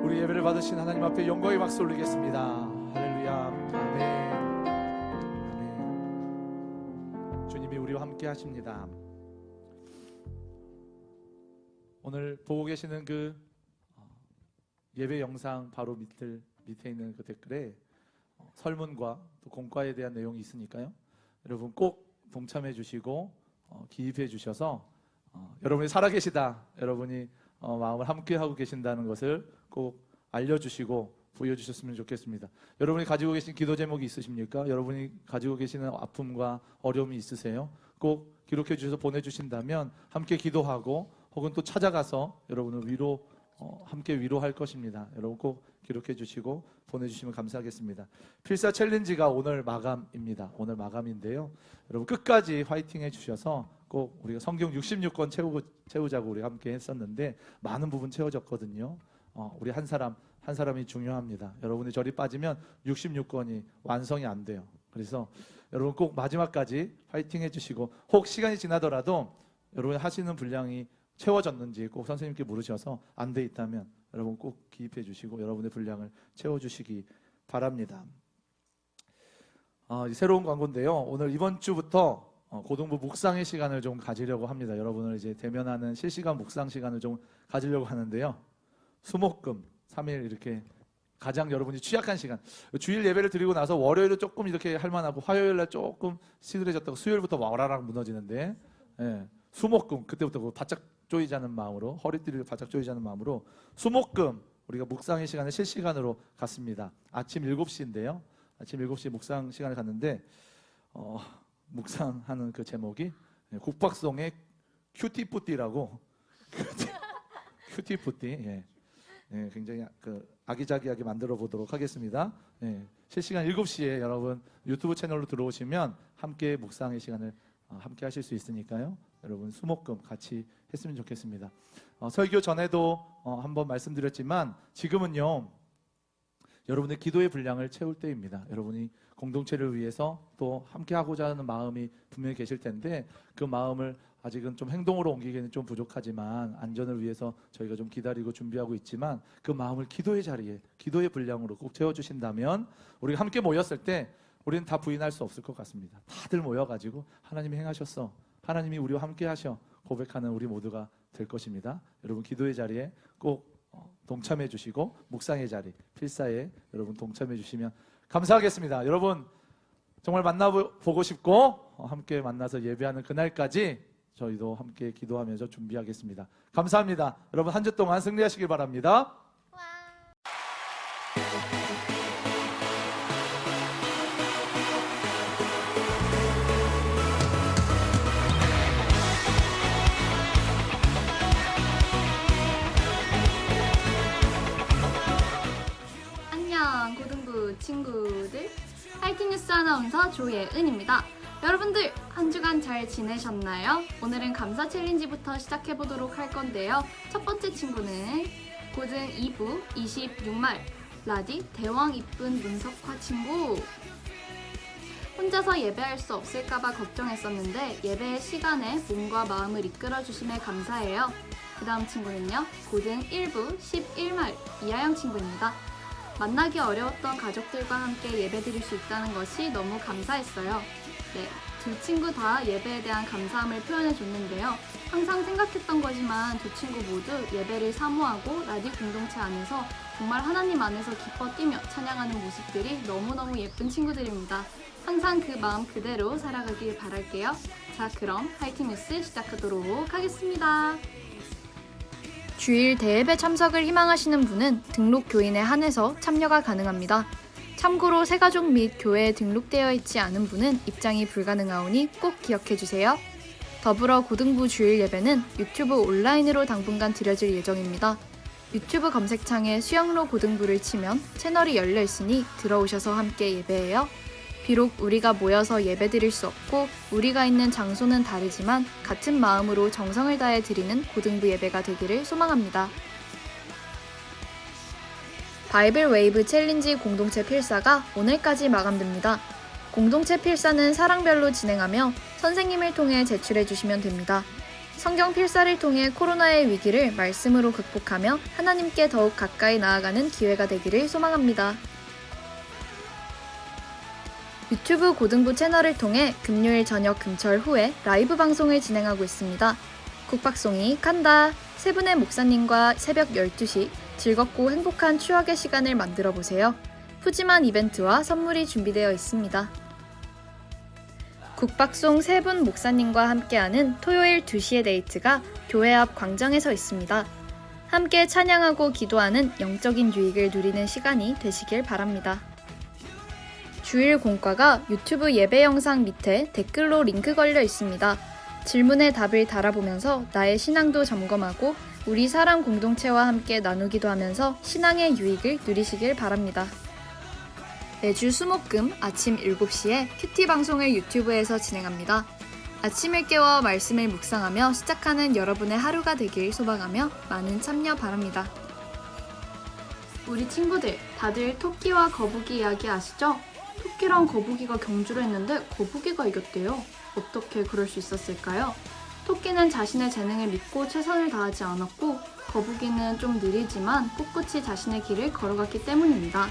우리 예배를 받으신 하나님 앞에 영광의 박수 올리겠습니다. 할렐루야. 아멘. 아멘. 주님이 우리와 함께 하십니다. 오늘 보고 계시는 그 예배 영상 바로 밑에 있는 그 댓글에 설문과 또 공과에 대한 내용이 있으니까요. 여러분 꼭 동참해 주시고 기입해 주셔서 여러분이 살아계시다, 여러분이 마음을 함께 하고 계신다는 것을 꼭 알려주시고 보여주셨으면 좋겠습니다. 여러분이 가지고 계신 기도 제목이 있으십니까? 여러분이 가지고 계시는 아픔과 어려움이 있으세요? 꼭 기록해 주셔서 보내주신다면 함께 기도하고 혹은 또 찾아가서 여러분을 함께 위로할 것입니다. 여러분 꼭 기록해 주시고 보내주시면 감사하겠습니다. 필사 챌린지가 오늘 마감입니다. 오늘 마감인데요. 여러분 끝까지 화이팅 해주셔서 꼭 우리가 성경 66권 채우자고 우리가 함께 했었는데 많은 부분 채워졌거든요. 우리 한 사람이 중요합니다. 여러분이 절이 빠지면 66권이 완성이 안 돼요. 그래서 여러분 꼭 마지막까지 화이팅 해주시고 혹 시간이 지나더라도 여러분이 하시는 분량이 채워졌는지 꼭 선생님께 물으셔서 안 돼 있다면 여러분 꼭 기입해 주시고 여러분의 분량을 채워주시기 바랍니다. 새로운 광고인데요. 오늘 이번 주부터 고등부 묵상의 시간을 좀 가지려고 합니다. 여러분을 이제 대면하는 실시간 묵상 시간을 좀 가지려고 하는데요. 수목금 3일 이렇게 가장 여러분이 취약한 시간, 주일 예배를 드리고 나서 월요일은 조금 이렇게 할만하고 화요일날 조금 시들해졌다고 수요일부터 와라락 무너지는데 수목금 그때부터 바짝 조이지 않는 마음으로 허리띠를 바짝 조이지 않는 마음으로 수목금 우리가 묵상의 시간을 실시간으로 갔습니다. 아침 7시인데요. 아침 7시 묵상 시간을 갔는데 묵상하는 그 제목이 국박송의 큐티푸띠라고 큐티푸띠 굉장히 아기자기하게 만들어 보도록 하겠습니다. 실시간 7시에 여러분 유튜브 채널로 들어오시면 함께 묵상의 시간을 함께 하실 수 있으니까요. 여러분 수목금 같이 했으면 좋겠습니다. 설교 전에도 한번 말씀드렸지만 지금은요 여러분의 기도의 분량을 채울 때입니다. 여러분이 공동체를 위해서 또 함께 하고자 하는 마음이 분명히 계실 텐데 그 마음을 아직은 좀 행동으로 옮기기는 좀 부족하지만 안전을 위해서 저희가 좀 기다리고 준비하고 있지만 그 마음을 기도의 자리에 기도의 분량으로 꼭 채워주신다면 우리가 함께 모였을 때 우리는 다 부인할 수 없을 것 같습니다. 다들 모여가지고 하나님이 행하셨어, 하나님이 우리와 함께 하셔 고백하는 우리 모두가 될 것입니다. 여러분 기도의 자리에 꼭 동참해 주시고 묵상의 자리 필사에 여러분 동참해 주시면 감사하겠습니다. 여러분 정말 만나보고 싶고 함께 만나서 예배하는 그날까지 저희도 함께 기도하면서 준비하겠습니다. 감사합니다. 여러분 한 주 동안 승리하시길 바랍니다. 안녕 고등부 친구들, 화이팅뉴스 아나운서 조예은입니다. 여러분들 한 주간 잘 지내셨나요? 오늘은 감사 챌린지부터 시작해보도록 할 건데요. 첫 번째 친구는 고등 2부 26말 라디 대왕 이쁜 문석화 친구. 혼자서 예배할 수 없을까봐 걱정했었는데 예배의 시간에 몸과 마음을 이끌어주심에 감사해요. 그 다음 친구는요. 고등 1부 11말 이하영 친구입니다. 만나기 어려웠던 가족들과 함께 예배드릴 수 있다는 것이 너무 감사했어요. 네, 두 친구 다 예배에 대한 감사함을 표현해줬는데요. 항상 생각했던 거지만 두 친구 모두 예배를 사모하고 라디오 공동체 안에서 정말 하나님 안에서 기뻐 뛰며 찬양하는 모습들이 너무너무 예쁜 친구들입니다. 항상 그 마음 그대로 살아가길 바랄게요. 자, 그럼 화이팅 뉴스 시작하도록 하겠습니다. 주일 대예배 참석을 희망하시는 분은 등록 교인에 한해서 참여가 가능합니다. 참고로 새가족 및 교회에 등록되어 있지 않은 분은 입장이 불가능하오니 꼭 기억해 주세요. 더불어 고등부 주일 예배는 유튜브 온라인으로 당분간 드려질 예정입니다. 유튜브 검색창에 수영로 고등부를 치면 채널이 열려 있으니 들어오셔서 함께 예배해요. 비록 우리가 모여서 예배 드릴 수 없고 우리가 있는 장소는 다르지만 같은 마음으로 정성을 다해 드리는 고등부 예배가 되기를 소망합니다. 바이블 웨이브 챌린지 공동체 필사가 오늘까지 마감됩니다. 공동체 필사는 사랑별로 진행하며 선생님을 통해 제출해 주시면 됩니다. 성경 필사를 통해 코로나의 위기를 말씀으로 극복하며 하나님께 더욱 가까이 나아가는 기회가 되기를 소망합니다. 유튜브 고등부 채널을 통해 금요일 저녁 금철 후에 라이브 방송을 진행하고 있습니다. 국박송이 간다! 세 분의 목사님과 새벽 12시 즐겁고 행복한 추억의 시간을 만들어 보세요. 푸짐한 이벤트와 선물이 준비되어 있습니다. 국박송 세 분 목사님과 함께하는 토요일 2시의 데이트가 교회 앞 광장에서 있습니다. 함께 찬양하고 기도하는 영적인 유익을 누리는 시간이 되시길 바랍니다. 주일 공과가 유튜브 예배 영상 밑에 댓글로 링크 걸려 있습니다. 질문에 답을 달아보면서 나의 신앙도 점검하고 우리 사랑 공동체와 함께 나누기도 하면서 신앙의 유익을 누리시길 바랍니다. 매주 수목금 아침 7시에 큐티 방송을 유튜브에서 진행합니다. 아침을 깨워 말씀을 묵상하며 시작하는 여러분의 하루가 되길 소망하며 많은 참여 바랍니다. 우리 친구들, 다들 토끼와 거북이 이야기 아시죠? 토끼랑 거북이가 경주를 했는데 거북이가 이겼대요. 어떻게 그럴 수 있었을까요? 토끼는 자신의 재능을 믿고 최선을 다하지 않았고 거북이는 좀 느리지만 꿋꿋이 자신의 길을 걸어갔기 때문입니다.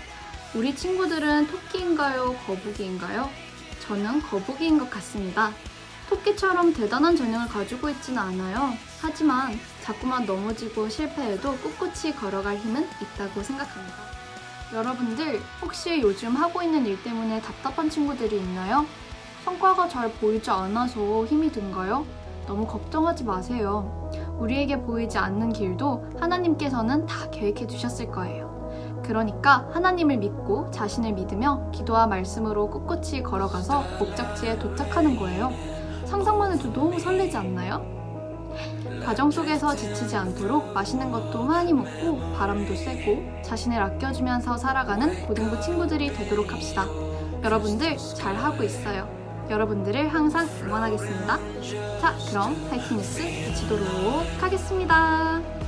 우리 친구들은 토끼인가요? 거북이인가요? 저는 거북이인 것 같습니다. 토끼처럼 대단한 재능을 가지고 있지는 않아요. 하지만 자꾸만 넘어지고 실패해도 꿋꿋이 걸어갈 힘은 있다고 생각합니다. 여러분들 혹시 요즘 하고 있는 일 때문에 답답한 친구들이 있나요? 성과가 잘 보이지 않아서 힘이 든가요? 너무 걱정하지 마세요. 우리에게 보이지 않는 길도 하나님께서는 다 계획해 두셨을 거예요. 그러니까 하나님을 믿고 자신을 믿으며 기도와 말씀으로 꿋꿋이 걸어가서 목적지에 도착하는 거예요. 상상만 해도 너무 설레지 않나요? 가정 속에서 지치지 않도록 맛있는 것도 많이 먹고 바람도 쐬고 자신을 아껴주면서 살아가는 고등부 친구들이 되도록 합시다. 여러분들 잘하고 있어요. 여러분들을 항상 응원하겠습니다. 자, 그럼 파이팅 뉴스 마치도록 하겠습니다.